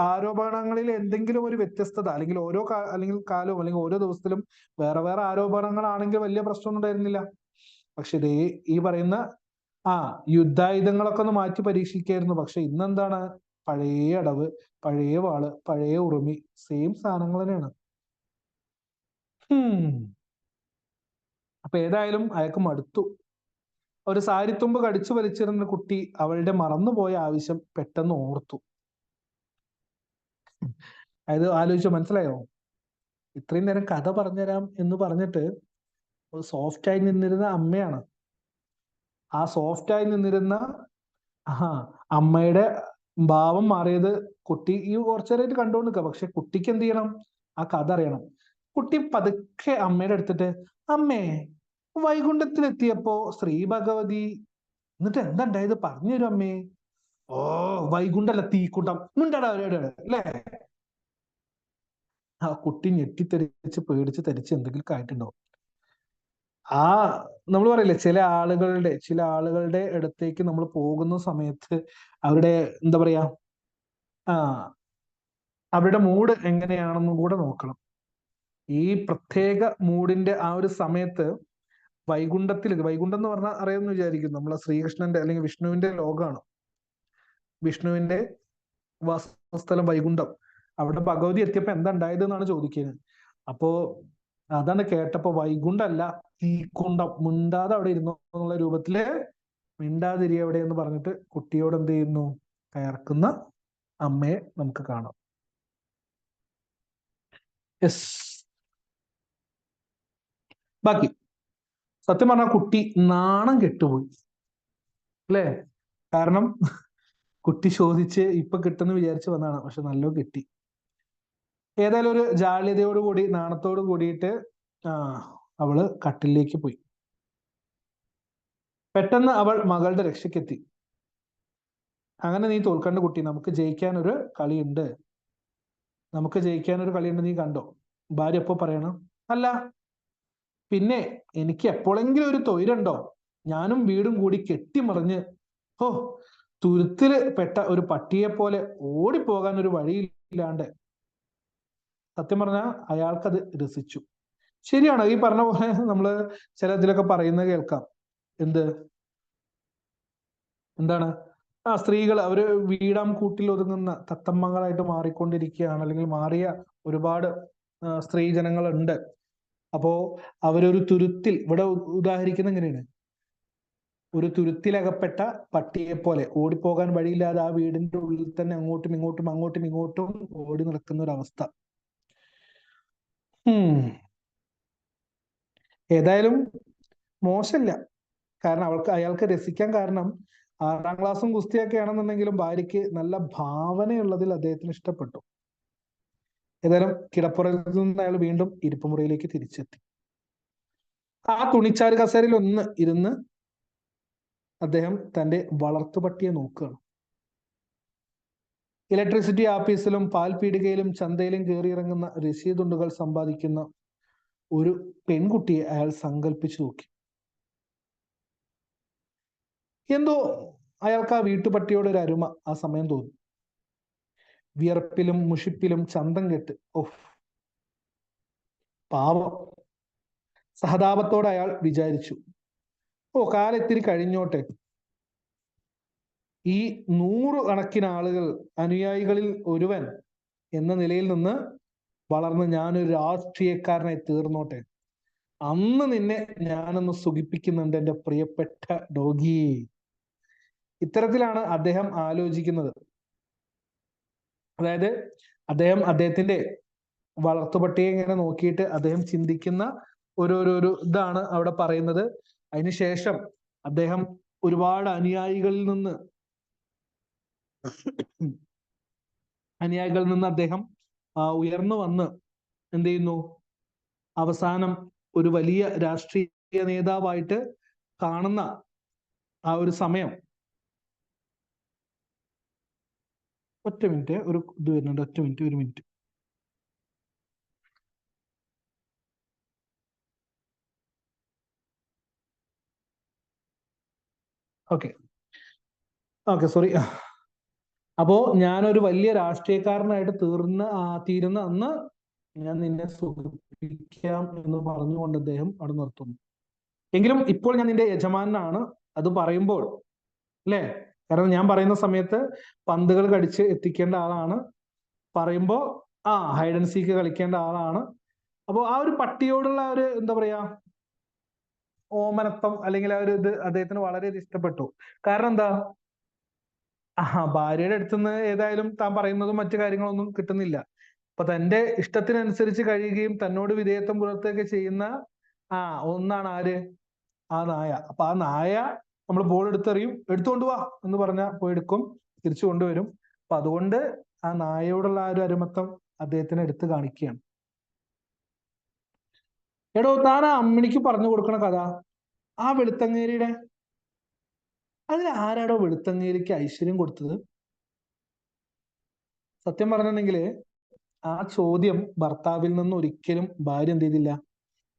ആരോപണങ്ങളിൽ എന്തെങ്കിലും ഒരു വ്യത്യസ്തത അല്ലെങ്കിൽ ഓരോ അല്ലെങ്കിൽ കാലവും അല്ലെങ്കിൽ ഓരോ ദിവസത്തിലും വേറെ വേറെ ആരോപണങ്ങളാണെങ്കിൽ വലിയ പ്രശ്നമൊന്നും ഉണ്ടായിരുന്നില്ല. പക്ഷെ ഇതേ ഈ പറയുന്ന യുദ്ധായുധങ്ങളൊക്കെ ഒന്ന് മാറ്റി പരീക്ഷിക്കായിരുന്നു. പക്ഷെ ഇന്നെന്താണ്? പഴയ അടവ്, പഴയ വാള്, പഴയ ഉറുമി, സെയിം സാധനങ്ങൾ തന്നെയാണ്. അപ്പൊ ഏതായാലും അയാൾക്ക് മടുത്തു. ഒരു സാരിത്തുമ്പ് കടിച്ചു വലിച്ചിരുന്ന കുട്ടി അവളുടെ മറന്നുപോയ ആവശ്യം പെട്ടെന്ന് ഓർത്തു. അതായത് ആലോചിച്ചു, മനസ്സിലായോ? ഇത്രയും നേരം കഥ പറഞ്ഞുതരാം എന്ന് പറഞ്ഞിട്ട് സോഫ്റ്റായി നിന്നിരുന്ന അമ്മയാണ്. ആ സോഫ്റ്റായി നിന്നിരുന്ന അമ്മയുടെ ഭാവം മാറിയത് കുട്ടി ഈ കുറച്ചു നേരമായിട്ട് കണ്ടുകൊണ്ട് നിൽക്കുക. പക്ഷെ കുട്ടിക്ക് എന്ത് ചെയ്യണം? ആ കഥ അറിയണം. കുട്ടി പതുക്കെ അമ്മയുടെ അടുത്തിട്ട്, അമ്മേ, വൈകുണ്ഠത്തിലെത്തിയപ്പോ ശ്രീ ഭഗവതി എന്നിട്ട് എന്താ ഉണ്ടായത് പറഞ്ഞു തരും അമ്മേ. ഓ, വൈകുണ്ഠല്ല, തീക്കുണ്ടം, മിണ്ടടാ അല്ലേ. ആ കുട്ടി ഞെട്ടിത്തെറിച്ച് പേടിച്ച് തെറിച്ച് എന്തെങ്കിലും ആയിട്ടുണ്ടോ. ആ, നമ്മൾ പറയില്ലേ, ചില ആളുകളുടെ അടുത്തേക്ക് നമ്മൾ പോകുന്ന സമയത്ത് അവരുടെ എന്താ പറയാ, ആ അവരുടെ മൂഡ് എങ്ങനെയാണെന്നും കൂടെ നോക്കണം. ഈ പ്രത്യേക മൂഡിന്റെ ആ ഒരു സമയത്ത് വൈകുണ്ഠം എന്ന് പറഞ്ഞാൽ അറിയാമെന്ന് വിചാരിക്കുന്നു, നമ്മളെ ശ്രീകൃഷ്ണന്റെ അല്ലെങ്കിൽ വിഷ്ണുവിന്റെ ലോകമാണ്. വിഷ്ണുവിന്റെ വാസസ്ഥലം വൈകുണ്ഠം. അവിടെ ഭഗവതി എത്തിയപ്പോ എന്താ ഉണ്ടായത് എന്നാണ് ചോദിക്കുന്നത്. അപ്പോ അതാണ് കേട്ടപ്പോ വൈകുണ്ഠല്ല, തീക്കുണ്ടം, മിണ്ടാതെ അവിടെ ഇരുന്നു എന്നുള്ള രൂപത്തില് മിണ്ടാതിരി എവിടെ എന്ന് പറഞ്ഞിട്ട് കുട്ടിയോട് എന്ത് ചെയ്യുന്നു, കയർക്കുന്ന അമ്മയെ നമുക്ക് കാണാം. യെസ്. ബാക്കി സത്യം പറഞ്ഞാൽ കുട്ടി നാണം കെട്ടുപോയി അല്ലേ. കാരണം കുട്ടി ചോദിച്ച് ഇപ്പൊ കിട്ടുന്ന വിചാരിച്ചു വന്നതാണ്, പക്ഷെ നല്ലോ കിട്ടി. ഏതായാലും ഒരു ജാള്യതയോട് കൂടി നാണത്തോട് കൂടിയിട്ട് അവള് കട്ടിലേക്ക് പോയി. പെട്ടെന്ന് അവൾ മകളുടെ രക്ഷയ്ക്കെത്തി. അങ്ങനെ നീ തോൽക്കണ്ട കുട്ടി, നമുക്ക് ജയിക്കാൻ ഒരു കളിയുണ്ട്, നീ കണ്ടോ. ഭാര്യ എപ്പോ പറയണം, അല്ല പിന്നെ എനിക്ക് എപ്പോഴെങ്കിലും ഒരു തൊഴിലുണ്ടോ, ഞാനും വീടും കൂടി കെട്ടിമറിഞ്ഞ് ഓ തുരുത്തില് പെട്ട ഒരു പട്ടിയെ പോലെ ഓടിപ്പോകാൻ ഒരു വഴിയില്ലാണ്ട്. സത്യം പറഞ്ഞാൽ അയാൾക്കത് രസിച്ചു. ശരിയാണ്, ഈ പറഞ്ഞ പോലെ നമ്മള് ചില ഇതിലൊക്കെ പറയുന്നത് കേൾക്കാം. എന്താണ്, സ്ത്രീകൾ അവര് വീടാം കൂട്ടിൽ ഒതുങ്ങുന്ന തത്തമ്മകളായിട്ട് മാറിക്കൊണ്ടിരിക്കുകയാണ്, അല്ലെങ്കിൽ മാറിയ ഒരുപാട് സ്ത്രീജനങ്ങളുണ്ട്. അപ്പോ അവരൊരു തുരുത്തിൽ, ഇവിടെ ഉദാഹരിക്കുന്ന എങ്ങനെയാണ്, ഒരു തുരുത്തിലകപ്പെട്ട പട്ടിയെ പോലെ ഓടിപ്പോകാൻ വഴിയില്ലാതെ ആ വീടിന്റെ ഉള്ളിൽ തന്നെ അങ്ങോട്ടും ഇങ്ങോട്ടും ഓടി നടക്കുന്ന ഒരു അവസ്ഥ. ഏതായാലും മോശമില്ല. കാരണം അയാൾക്ക് രസിക്കാൻ കാരണം 6ാം ക്ലാസ്സും ഗുസ്തിയൊക്കെ ആണെന്നുണ്ടെങ്കിലും ഭാര്യയ്ക്ക് നല്ല ഭാവനയുള്ളതിൽ അദ്ദേഹത്തിന് ഇഷ്ടപ്പെട്ടു. ഏതായാലും കിടപ്പുറയിൽ നിന്ന് അയാൾ വീണ്ടും ഇരിപ്പുമുറിയിലേക്ക് തിരിച്ചെത്തി. ആ തുണിച്ചാരു കസേരയിൽ ഒന്ന് ഇരുന്ന് അദ്ദേഹം തന്റെ വളർത്തുപട്ടിയെ നോക്കുകയാണ്. ഇലക്ട്രിസിറ്റി ആഫീസിലും പാൽപീടികയിലും ചന്തയിലും കയറിയിറങ്ങുന്ന രസീതുണ്ടുകൾ സമ്പാദിക്കുന്ന ഒരു പെൺകുട്ടിയെ അയാൾ സങ്കല്പിച്ചു നോക്കി. എന്തോ അയാൾക്ക് ആ വീട്ടുപട്ടിയോട് ഒരു അരുമ ആ സമയം തോന്നി. വിയർപ്പിലും മുഷിപ്പിലും ചന്തം കെട്ട്, ഓഹ് പാവം. സഹതാപത്തോടെ അയാൾ വിചാരിച്ചു, ഓ കാലത്തിരി കഴിഞ്ഞോട്ടെ, ഈ 100 കണക്കിന് ആളുകൾ, അനുയായികളിൽ ഒരുവൻ എന്ന നിലയിൽ നിന്ന് വളർന്ന് ഞാനൊരു രാഷ്ട്രീയക്കാരനായി തീർന്നോട്ടെ, അന്ന് നിന്നെ ഞാനൊന്ന് സുഖിപ്പിക്കുന്നുണ്ട് എൻ്റെ പ്രിയപ്പെട്ട ഡോഗി. ഇത്തരത്തിലാണ് അദ്ദേഹം ആലോചിക്കുന്നത്. അതായത് അദ്ദേഹത്തിന്റെ വളർത്തുപട്ടിയെ ഇങ്ങനെ നോക്കിയിട്ട് അദ്ദേഹം ചിന്തിക്കുന്ന ഒരു ഇതാണ് അവിടെ പറയുന്നത്. അതിനുശേഷം അദ്ദേഹം ഒരുപാട് അനുയായികളിൽ നിന്ന് അദ്ദേഹം ഉയർന്നു വന്ന് എന്ത് ചെയ്യുന്നു, അവസാനം ഒരു വലിയ രാഷ്ട്രീയ നേതാവായിട്ട് കാണുന്ന ആ ഒരു സമയം. ഒറ്റ മിനിറ്റ്, ഒരു ഇത് വരുന്നുണ്ട്, ഒരു മിനിറ്റ്. Okay, sorry. അപ്പോ ഞാനൊരു വലിയ രാഷ്ട്രീയക്കാരനായിട്ട് തീരുന്ന അന്ന് ഞാൻ നിന്നെ സുഖിപ്പിക്കാം എന്ന് പറഞ്ഞുകൊണ്ട് അദ്ദേഹം അവിടെ നിർത്തുന്നു. എങ്കിലും ഇപ്പോൾ ഞാൻ നിന്റെ യജമാനാണ്, അത് പറയുമ്പോൾ അല്ലേ, കാരണം ഞാൻ പറയുന്ന സമയത്ത് പന്തുകൾ കടിച്ച് എത്തിക്കേണ്ട ആളാണ്, പറയുമ്പോ ഹൈഡ് ആൻഡ് സീക്ക് കളിക്കേണ്ട ആളാണ്. അപ്പോ ആ ഒരു പട്ടിയോടുള്ള ഒരു എന്താ പറയാ ഓമനത്വം, അല്ലെങ്കിൽ ആ ഒരു ഇത് അദ്ദേഹത്തിന് വളരെ ഇഷ്ടപ്പെട്ടു. കാരണം എന്താ, ഭാര്യയുടെ അടുത്തുനിന്ന് ഏതായാലും താൻ പറയുന്നതും മറ്റു കാര്യങ്ങളൊന്നും കിട്ടുന്നില്ല. അപ്പൊ തന്റെ ഇഷ്ടത്തിനനുസരിച്ച് കഴിയുകയും തന്നോട് വിധേയത്വം പുലർത്തുകയൊക്കെ ചെയ്യുന്ന ഒന്നാണ് ആര്, ആ നായ. അപ്പൊ ആ നായ നമ്മൾ ബോൾ എടുത്തെറിയും, എടുത്തുകൊണ്ട് വാ എന്ന് പറഞ്ഞാൽ പോയി എടുക്കും, തിരിച്ചു കൊണ്ടുവരും. അപ്പൊ അതുകൊണ്ട് ആ നായയോടുള്ള ആ ഒരു അരുമത്വം അദ്ദേഹത്തിന് എടുത്തു കാണിക്കുകയാണ്. എടോ താൻ ആ അമ്മിണിക്ക് പറഞ്ഞു കൊടുക്കണ കഥ, ആ വെളുത്തങ്ങേരിയുടെ, അതിൽ ആരാടോ വെളുത്തങ്ങേരിക്ക് ഐശ്വര്യം കൊടുത്തത്? സത്യം പറഞ്ഞിട്ടുണ്ടെങ്കിൽ ആ ചോദ്യം ഭർത്താവിൽ നിന്ന് ഒരിക്കലും ഭാര്യ എന്ത് ചെയ്തില്ല,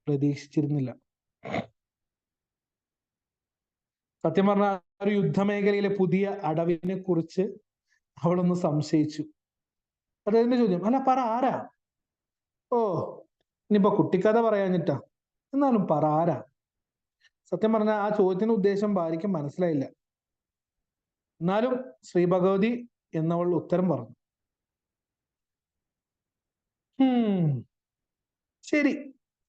പ്രതീക്ഷിച്ചിരുന്നില്ല. സത്യം പറഞ്ഞ ഒരു യുദ്ധമേഖലയിലെ പുതിയ അടവിനെ കുറിച്ച് അവളൊന്ന് സംശയിച്ചു. അദ്ദേഹത്തിന്റെ ചോദ്യം, അല്ല പറ ആരാ? ഓ, ഇനിയിപ്പോ കുട്ടിക്കഥ പറയാഞ്ഞിട്ടാ, എന്നാലും പറ ആരാ? സത്യം പറഞ്ഞ ആ ചോദ്യത്തിന്റെ ഉദ്ദേശം ഭാര്യയ്ക്ക് മനസ്സിലായില്ല. എന്നാലും ശ്രീ ഭഗവതി എന്നവൾ ഉത്തരം പറഞ്ഞു. ശരി,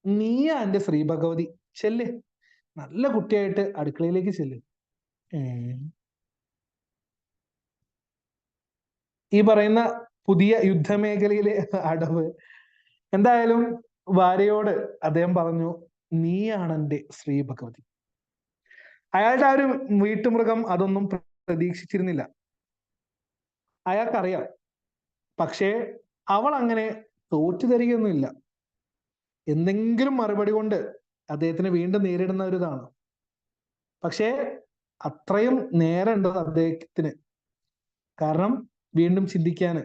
നീയാ എന്റെ ശ്രീ ഭഗവതി, ചെല്ല്, നല്ല കുട്ടിയായിട്ട് അടുക്കളയിലേക്ക് ചെല്ല്. ഈ പറയുന്ന പുതിയ യുദ്ധമേഖലയിലെ അടവ് എന്തായാലും ഭാര്യയോട് അദ്ദേഹം പറഞ്ഞു, നീയാണ് എന്റെ ശ്രീ ഭഗവതി. അയാളുടെ ആ ഒരു വീട്ടുമൃഗം അതൊന്നും പ്രതീക്ഷിച്ചിരുന്നില്ല. അയാൾക്കറിയാം, പക്ഷേ അവൾ അങ്ങനെ തോറ്റു തരികയൊന്നുമില്ല. എന്തെങ്കിലും മറുപടി കൊണ്ട് അദ്ദേഹത്തിന് വീണ്ടും നേരിടുന്ന ഒരു ഇതാണ്. പക്ഷേ അത്രയും നേരമുണ്ട് അദ്ദേഹത്തിന്, കാരണം വീണ്ടും ചിന്തിക്കാന്.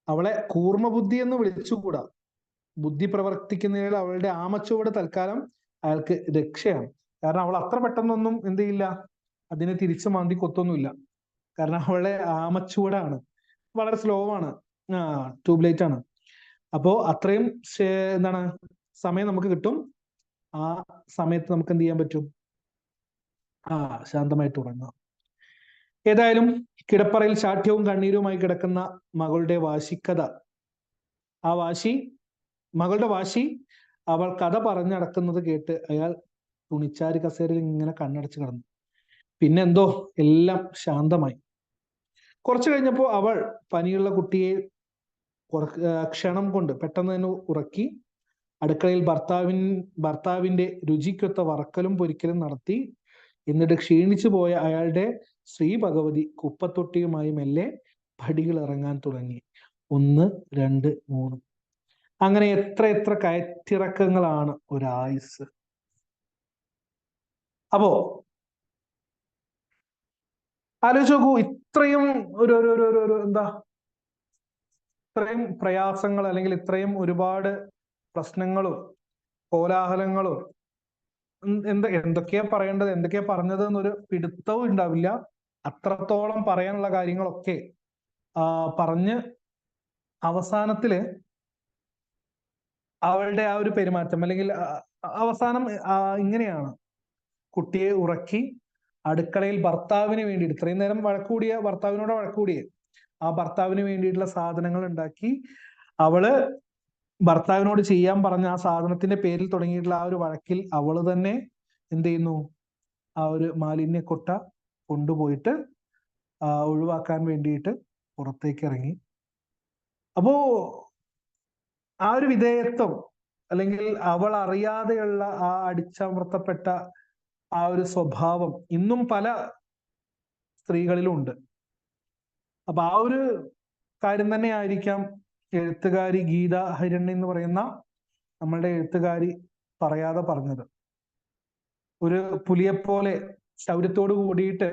അവളെ കൂർമ്മ ബുദ്ധി എന്ന് വിളിച്ചുകൂടാ, ബുദ്ധി പ്രവർത്തിക്കുന്നതിൽ അവളുടെ ആമച്ചുവട് തൽക്കാലം അയാൾക്ക് രക്ഷയാണ്. കാരണം അവൾ അത്ര പെട്ടെന്നൊന്നും എന്ത് ചെയ്യില്ല, അതിനെ തിരിച്ചു മാന്തി കൊത്തൊന്നുമില്ല. കാരണം അവളുടെ ആമച്ചുവടാണ്, വളരെ സ്ലോ ആണ്, ട്യൂബ് ലൈറ്റ് ആണ്. അപ്പോ അത്രയും എന്താണ് സമയം നമുക്ക് കിട്ടും. ആ സമയത്ത് നമുക്ക് എന്ത് ചെയ്യാൻ പറ്റും, ശാന്തമായിട്ട് ഉറങ്ങാം. ഏതായാലും കിടപ്പറയിൽ ശാഠ്യവും കണ്ണീരുമായി കിടക്കുന്ന മകളുടെ വാശിക്കഥ, ആ വാശി, മകളുടെ വാശി അവൾ കഥ പറഞ്ഞടക്കുന്നത് കേട്ട് അയാൾ തുണിച്ചാരി കസേരയിൽ ഇങ്ങനെ കണ്ണടച്ച് കിടന്നു. പിന്നെന്തോ എല്ലാം ശാന്തമായി. കുറച്ചു കഴിഞ്ഞപ്പോൾ അവൾ പനിയുള്ള കുട്ടിയെ ക്ഷണം കൊണ്ട് പെട്ടെന്ന് തന്നെ ഉറക്കി. അടുക്കളയിൽ ഭർത്താവിന്റെ രുചിക്കൊത്ത വറക്കലും പൊരിക്കലും നടത്തി. എന്നിട്ട് ക്ഷീണിച്ചു പോയ അയാളുടെ ശ്രീ ഭഗവതി കുപ്പത്തൊട്ടിയുമായി മെല്ലെ പടികൾ ഇറങ്ങാൻ തുടങ്ങി. 1, 2, 3, അങ്ങനെ എത്ര എത്ര കയറ്റിറക്കങ്ങളാണ് ഒരായുസ്. അപ്പോ ആലോചിച്ച് നോക്കൂ, ഇത്രയും ഒരു എന്താ, ഇത്രയും പ്രയാസങ്ങൾ അല്ലെങ്കിൽ ഇത്രയും ഒരുപാട് പ്രശ്നങ്ങളും കോലാഹലങ്ങളും എന്തൊക്കെയാ പറയേണ്ടത്, എന്തൊക്കെയാ പറഞ്ഞത് എന്നൊരു പിടുത്തവും ഉണ്ടാവില്ല. അത്രത്തോളം പറയാനുള്ള കാര്യങ്ങളൊക്കെ പറഞ്ഞ് അവസാനത്തില് അവളുടെ ആ ഒരു പെരുമാറ്റം, അല്ലെങ്കിൽ അവസാനം ഇങ്ങനെയാണ്. കുട്ടിയെ ഉറക്കി അടുക്കളയിൽ ഭർത്താവിന് വേണ്ടി, ഇത്രയും നേരം വഴക്കൂടിയ ഭർത്താവിനോട് വഴക്കൂടിയ ആ ഭർത്താവിന് വേണ്ടിയിട്ടുള്ള സാധനങ്ങൾ ഉണ്ടാക്കി. അവള് ഭർത്താവിനോട് ചെയ്യാൻ പറഞ്ഞ ആ സാധനത്തിന്റെ പേരിൽ തുടങ്ങിയിട്ടുള്ള ആ ഒരു വഴക്കിൽ അവള് തന്നെ എന്ത് ചെയ്യുന്നു, ആ ഒരു മാലിന്യക്കൊട്ട കൊണ്ടുപോയിട്ട് ഒഴിവാക്കാൻ വേണ്ടിയിട്ട് പുറത്തേക്ക് ഇറങ്ങി. അപ്പോ ആ ഒരു വിധേയത്വം, അല്ലെങ്കിൽ അവൾ അറിയാതെയുള്ള ആ അടിച്ചമർത്തപ്പെട്ട ആ ഒരു സ്വഭാവം ഇന്നും പല സ്ത്രീകളിലും ഉണ്ട്. അപ്പൊ ആ ഒരു കാര്യം തന്നെ ആയിരിക്കാം എഴുത്തുകാരി ഗീത ഹരിണി എന്ന് പറയുന്ന നമ്മളുടെ എഴുത്തുകാരി പറയാതെ പറഞ്ഞത്. ഒരു പുലിയെപ്പോലെ ശൗര്യത്തോട് കൂടിയിട്ട്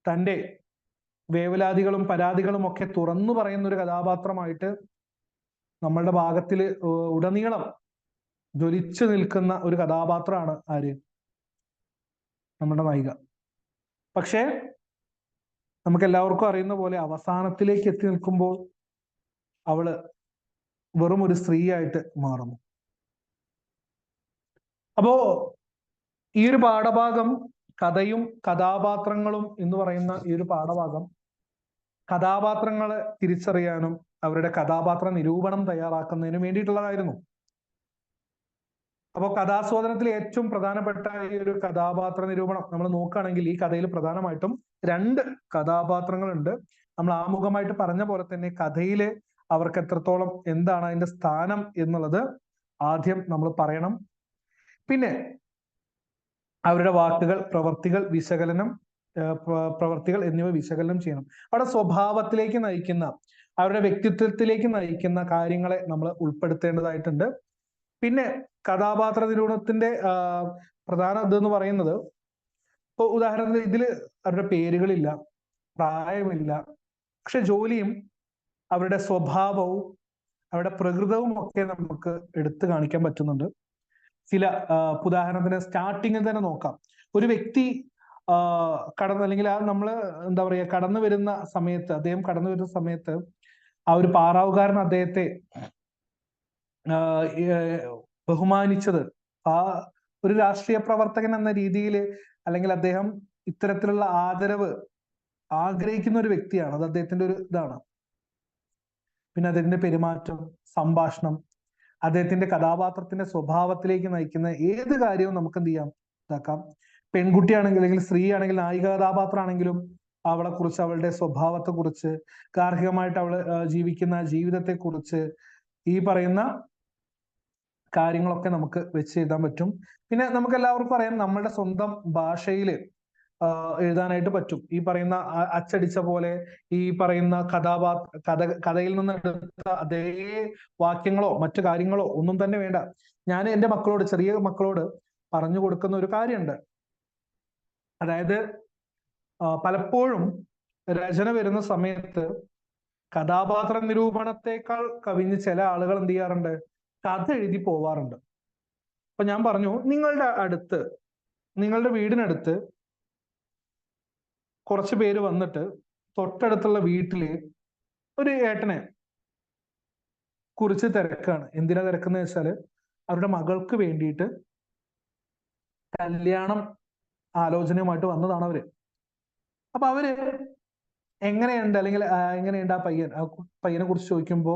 തൻ്റെ വേവലാതികളും പരാതികളും ഒക്കെ തുറന്നു പറയുന്ന ഒരു കഥാപാത്രമായിട്ട് നമ്മളുടെ ഭാഗത്തിൽ ഉടനീളം ജ്വലിച്ചു നിൽക്കുന്ന ഒരു കഥാപാത്രമാണ് ആര്, നമ്മുടെ നായിക. പക്ഷേ നമുക്ക് എല്ലാവർക്കും അറിയുന്ന പോലെ അവസാനത്തിലേക്ക് എത്തി നിൽക്കുമ്പോൾ അവള് വെറും ഒരു സ്ത്രീയായിട്ട് മാറുന്നു. അപ്പോ ഈ ഒരു പാഠഭാഗം, കഥയും കഥാപാത്രങ്ങളും എന്ന് പറയുന്ന ഈ ഒരു പാഠഭാഗം കഥാപാത്രങ്ങളെ തിരിച്ചറിയാനും അവരുടെ കഥാപാത്ര നിരൂപണം തയ്യാറാക്കുന്നതിനും വേണ്ടിയിട്ടുള്ളതായിരുന്നു. അപ്പോൾ കഥാസ്വാദനത്തിൽ ഏറ്റവും പ്രധാനപ്പെട്ട ഈ ഒരു കഥാപാത്ര നിരൂപണം നമ്മൾ നോക്കുകയാണെങ്കിൽ ഈ കഥയിൽ പ്രധാനമായിട്ടും 2 കഥാപാത്രങ്ങളുണ്ട്. നമ്മൾ ആമുഖമായിട്ട് പറഞ്ഞ പോലെ തന്നെ കഥയില് അവർക്ക് എത്രത്തോളം എന്താണ് അതിന്റെ സ്ഥാനം എന്നുള്ളത് ആദ്യം നമ്മൾ പറയണം. പിന്നെ അവരുടെ വാക്കുകൾ, പ്രവർത്തികൾ എന്നിവ വിശകലനം ചെയ്യണം. അവരുടെ സ്വഭാവത്തിലേക്ക് നയിക്കുന്ന, അവരുടെ വ്യക്തിത്വത്തിലേക്ക് നയിക്കുന്ന കാര്യങ്ങളെ നമ്മൾ ഉൾപ്പെടുത്തേണ്ടതായിട്ടുണ്ട്. പിന്നെ കഥാപാത്ര നിരൂപണത്തിന്റെ പ്രധാന ഇതെന്ന് പറയുന്നത്, ഇപ്പൊ ഉദാഹരണത്തിന് ഇതില് അവരുടെ പേരുകളില്ല, പ്രായമില്ല, പക്ഷെ ജോലിയും അവരുടെ സ്വഭാവവും അവരുടെ പ്രകൃതവും ഒക്കെ നമുക്ക് എടുത്തു കാണിക്കാൻ പറ്റുന്നുണ്ട്. ചില ഉദാഹരണത്തിന് സ്റ്റാർട്ടിങ്ങിൽ തന്നെ നോക്കാം. ഒരു വ്യക്തി അല്ലെങ്കിൽ നമ്മള് എന്താ പറയാ കടന്നു വരുന്ന സമയത്ത്, അദ്ദേഹം കടന്നു വരുന്ന സമയത്ത് ആ ഒരു പാറാവുകാരൻ അദ്ദേഹത്തെ ബഹുമാനിച്ചത് ആ ഒരു രാഷ്ട്രീയ പ്രവർത്തകൻ എന്ന രീതിയിൽ, അല്ലെങ്കിൽ അദ്ദേഹം ഇത്തരത്തിലുള്ള ആദരവ് ആഗ്രഹിക്കുന്ന ഒരു വ്യക്തിയാണ്. അത് അദ്ദേഹത്തിന്റെ ഒരു ഇതാണ്. പിന്നെ അദ്ദേഹത്തിന്റെ പെരുമാറ്റം, സംഭാഷണം, അദ്ദേഹത്തിന്റെ കഥാപാത്രത്തിന്റെ സ്വഭാവത്തിലേക്ക് നയിക്കുന്ന ഏത് കാര്യവും നമുക്ക് എന്ത് ചെയ്യാം, ഇതാക്കാം. പെൺകുട്ടിയാണെങ്കിൽ അല്ലെങ്കിൽ സ്ത്രീ ആണെങ്കിൽ, നായിക കഥാപാത്രമാണെങ്കിലും അവളെ കുറിച്ച്, അവളുടെ സ്വഭാവത്തെ കുറിച്ച്, ഗാർഹികമായിട്ട് അവള് ജീവിക്കുന്ന ജീവിതത്തെ കുറിച്ച്, ഈ പറയുന്ന കാര്യങ്ങളൊക്കെ നമുക്ക് വെച്ച് എഴുതാൻ പറ്റും. പിന്നെ നമുക്ക് എല്ലാവർക്കും അറിയാം, നമ്മളുടെ സ്വന്തം ഭാഷയിൽ എഴുതാനായിട്ട് പറ്റും. ഈ പറയുന്ന അച്ചടിച്ച പോലെ ഈ പറയുന്ന കഥയിൽ നിന്ന് എടുത്ത അതേ വാക്യങ്ങളോ മറ്റു കാര്യങ്ങളോ ഒന്നും തന്നെ വേണ്ട. ഞാൻ എൻ്റെ മക്കളോട്, ചെറിയ മക്കളോട് പറഞ്ഞു കൊടുക്കുന്ന ഒരു കാര്യമുണ്ട്. അതായത് പലപ്പോഴും രചന വരുന്ന സമയത്ത് കഥാപാത്ര നിരൂപണത്തെക്കാൾ കവിഞ്ഞ് ചില ആളുകൾ എന്ത് ചെയ്യാറുണ്ട്, കഥ എഴുതി പോവാറുണ്ട്. അപ്പൊ ഞാൻ പറഞ്ഞു, നിങ്ങളുടെ വീടിനടുത്ത് കുറച്ച് പേര് വന്നിട്ട് തൊട്ടടുത്തുള്ള വീട്ടില് ഒരു ഏട്ടനെ കുറിച്ച് തിരക്കാണ്. എന്തിനാ തിരക്കുന്ന വെച്ചാല് അവരുടെ മകൾക്ക് വേണ്ടിയിട്ട് കല്യാണം ആലോചനയുമായിട്ട് വന്നതാണ് അവര്. അപ്പൊ അവര് എങ്ങനെയുണ്ട്, അല്ലെങ്കിൽ എങ്ങനെയുണ്ട് ആ പയ്യനെ കുറിച്ച് ചോദിക്കുമ്പോ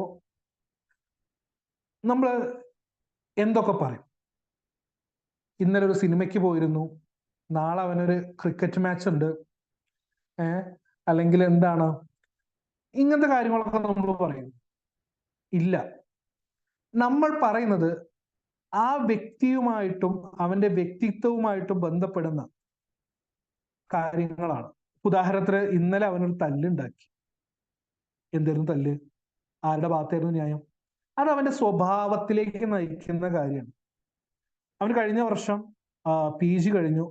നമ്മള് എന്തൊക്കെ പറയും. ഇന്നലെ ഒരു സിനിമയ്ക്ക് പോയിരുന്നു, നാളെ അവനൊരു ക്രിക്കറ്റ് മാച്ച് ഉണ്ട്, അല്ലെങ്കിൽ എന്താണ്, ഇങ്ങനത്തെ കാര്യങ്ങളൊക്കെ നമ്മൾ പറയും. ഇല്ല, നമ്മൾ പറയുന്നത് ആ വ്യക്തിയുമായിട്ടും അവന്റെ വ്യക്തിത്വവുമായിട്ടും ബന്ധപ്പെടുന്ന കാര്യങ്ങളാണ്. ഉദാഹരണത്തിന് ഇന്നലെ അവനൊരു തല്ലുണ്ടാക്കി. എന്തായിരുന്നു തല്ല്? ആരുടെ ഭാഗത്തായിരുന്നു ന്യായം? അത് അവന്റെ സ്വഭാവത്തിലേക്ക് നയിക്കുന്ന കാര്യമാണ്. അവൻ കഴിഞ്ഞ വർഷം PG കഴിഞ്ഞു,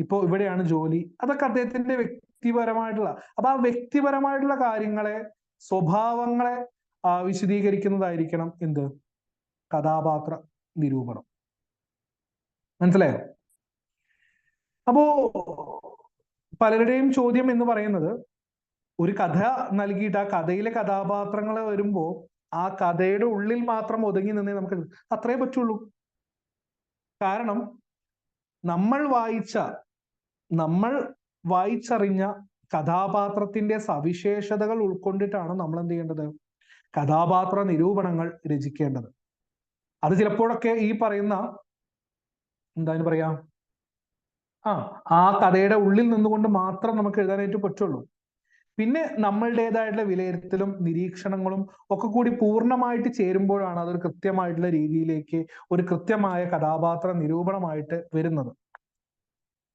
ഇപ്പോ ഇവിടെയാണ് ജോലി. അതൊക്കെ അദ്ദേഹത്തിന്റെ വ്യക്തിപരമായിട്ടുള്ള, അപ്പൊ ആ വ്യക്തിപരമായിട്ടുള്ള കാര്യങ്ങളെ, സ്വഭാവങ്ങളെ വിശദീകരിക്കുന്നതായിരിക്കണം എന്ത്, കഥാപാത്ര നിരൂപണം. മനസ്സിലായോ? അപ്പോ പലരുടെയും ചോദ്യം എന്ന് പറയുന്നത്, ഒരു കഥ നൽകിയിട്ട് ആ കഥയിലെ കഥാപാത്രങ്ങൾ വരുമ്പോ ആ കഥയുടെ ഉള്ളിൽ മാത്രം ഒതുങ്ങി നിന്നേ നമുക്ക് അത്രേ പറ്റുള്ളൂ. കാരണം നമ്മൾ വായിച്ചറിഞ്ഞ കഥാപാത്രത്തിന്റെ സവിശേഷതകൾ ഉൾക്കൊണ്ടിട്ടാണ് നമ്മൾ എന്ത് ചെയ്യേണ്ടത്, കഥാപാത്ര നിരൂപണങ്ങൾ രചിക്കേണ്ടത്. അത് ചിലപ്പോഴൊക്കെ ഈ പറയുന്ന എന്താ പറയാ, ആ കഥയുടെ ഉള്ളിൽ നിന്നുകൊണ്ട് മാത്രം നമുക്ക് എഴുതാനായിട്ട് പറ്റുള്ളൂ. പിന്നെ നമ്മളുടേതായിട്ടുള്ള വിലയിരുത്തലും നിരീക്ഷണങ്ങളും ഒക്കെ കൂടി പൂർണ്ണമായിട്ട് ചേരുമ്പോഴാണ് അതൊരു കൃത്യമായിട്ടുള്ള രീതിയിലേക്ക് ഒരു കൃത്യമായ കഥാപാത്ര നിരൂപണമായിട്ട് വരുന്നത്.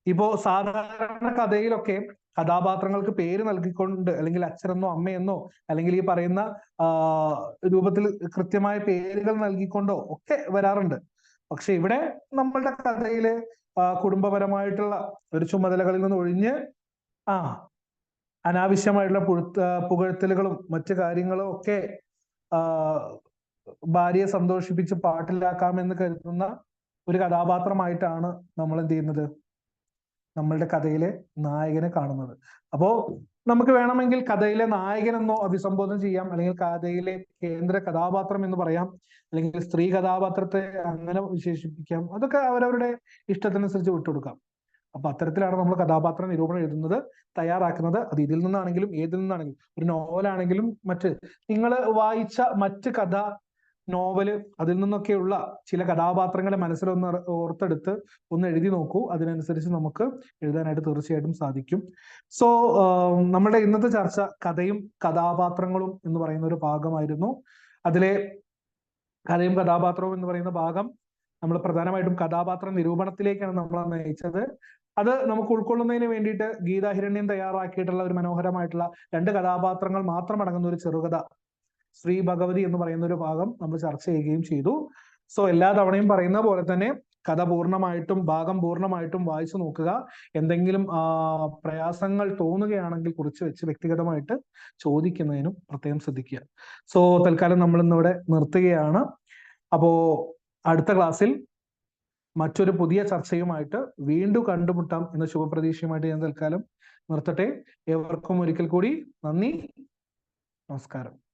ഇപ്പോ സാധാരണ കഥയിലൊക്കെ കഥാപാത്രങ്ങൾക്ക് പേര് നൽകിക്കൊണ്ട്, അല്ലെങ്കിൽ അച്ഛനെന്നോ അമ്മയെന്നോ അല്ലെങ്കിൽ ഈ പറയുന്ന രൂപത്തിൽ കൃത്യമായ പേരുകൾ നൽകിക്കൊണ്ടോ ഒക്കെ വരാറുണ്ട്. പക്ഷെ ഇവിടെ നമ്മളുടെ കഥയില് കുടുംബപരമായിട്ടുള്ള ഒരു ചുമതലകളിൽ നിന്ന് ഒഴിഞ്ഞ് അനാവശ്യമായിട്ടുള്ള പുകഴ്ത്തലുകളും മറ്റു കാര്യങ്ങളും ഒക്കെ ഭാര്യയെ സന്തോഷിപ്പിച്ച് പാട്ടിലാക്കാമെന്ന് കരുതുന്ന ഒരു കഥാപാത്രമായിട്ടാണ് നമ്മൾ എന്ത് ചെയ്യുന്നത്, നമ്മളുടെ കഥയിലെ നായകനെ കാണുന്നത്. അപ്പോ നമുക്ക് വേണമെങ്കിൽ കഥയിലെ നായകൻ എന്നോ അഭിസംബോധന ചെയ്യാം, അല്ലെങ്കിൽ കഥയിലെ കേന്ദ്ര കഥാപാത്രം എന്ന് പറയാം, അല്ലെങ്കിൽ സ്ത്രീ കഥാപാത്രത്തെ അങ്ങനെ വിശേഷിപ്പിക്കാം. അതൊക്കെ അവരവരുടെ ഇഷ്ടത്തിനനുസരിച്ച് വിട്ടുകൊടുക്കാം. അപ്പൊ അത്തരത്തിലാണ് നമ്മൾ കഥാപാത്ര നിരൂപണം എഴുതുന്നത്, തയ്യാറാക്കുന്നത്. അത് ഇതിൽ നിന്നാണെങ്കിലും ഏതിൽ നിന്നാണെങ്കിലും, ഒരു നോവലാണെങ്കിലും നിങ്ങൾ വായിച്ച മറ്റ് നോവല്, അതിൽ നിന്നൊക്കെയുള്ള ചില കഥാപാത്രങ്ങളെ മനസ്സിലൊന്ന് ഓർത്തെടുത്ത് ഒന്ന് എഴുതി നോക്കൂ. അതിനനുസരിച്ച് നമുക്ക് എഴുതാനായിട്ട് തീർച്ചയായിട്ടും സാധിക്കും. സോ നമ്മുടെ ഇന്നത്തെ ചർച്ച കഥയും കഥാപാത്രങ്ങളും എന്ന് പറയുന്ന ഒരു ഭാഗമായിരുന്നു. അതിലെ കഥയും കഥാപാത്രവും എന്ന് പറയുന്ന ഭാഗം നമ്മൾ പ്രധാനമായിട്ടും കഥാപാത്ര നിരൂപണത്തിലേക്കാണ് നമ്മൾ നയിച്ചത്. അത് നമുക്ക് ഉൾക്കൊള്ളുന്നതിന് വേണ്ടിയിട്ട് ഗീതാ ഹിരണ്യൻ തയ്യാറാക്കിയിട്ടുള്ള ഒരു മനോഹരമായിട്ടുള്ള 2 കഥാപാത്രങ്ങൾ മാത്രം അടങ്ങുന്ന ഒരു ചെറുകഥ ശ്രീ ഭഗവതി എന്ന് പറയുന്ന ഒരു ഭാഗം നമ്മൾ ചർച്ച ചെയ്യുകയും ചെയ്തു. സോ എല്ലാ തവണയും പറയുന്ന പോലെ തന്നെ കഥ പൂർണ്ണമായിട്ടും ഭാഗം പൂർണ്ണമായിട്ടും വായിച്ചു നോക്കുക. എന്തെങ്കിലും പ്രയാസങ്ങൾ തോന്നുകയാണെങ്കിൽ കുറിച്ച് വെച്ച് വ്യക്തിഗതമായിട്ട് ചോദിക്കുന്നതിനും പ്രത്യേകം ശ്രദ്ധിക്കുക. സോ തൽക്കാലം നമ്മൾ ഇന്നിവിടെ നിർത്തുകയാണ്. അപ്പോ അടുത്ത ക്ലാസ്സിൽ മറ്റൊരു പുതിയ ചർച്ചയുമായിട്ട് വീണ്ടും കണ്ടുമുട്ടാം എന്ന ശുഭപ്രതീക്ഷയുമായിട്ട് ഞാൻ തൽക്കാലം നിർത്തട്ടെ. ഏവർക്കും ഒരിക്കൽ കൂടി നന്ദി, നമസ്കാരം.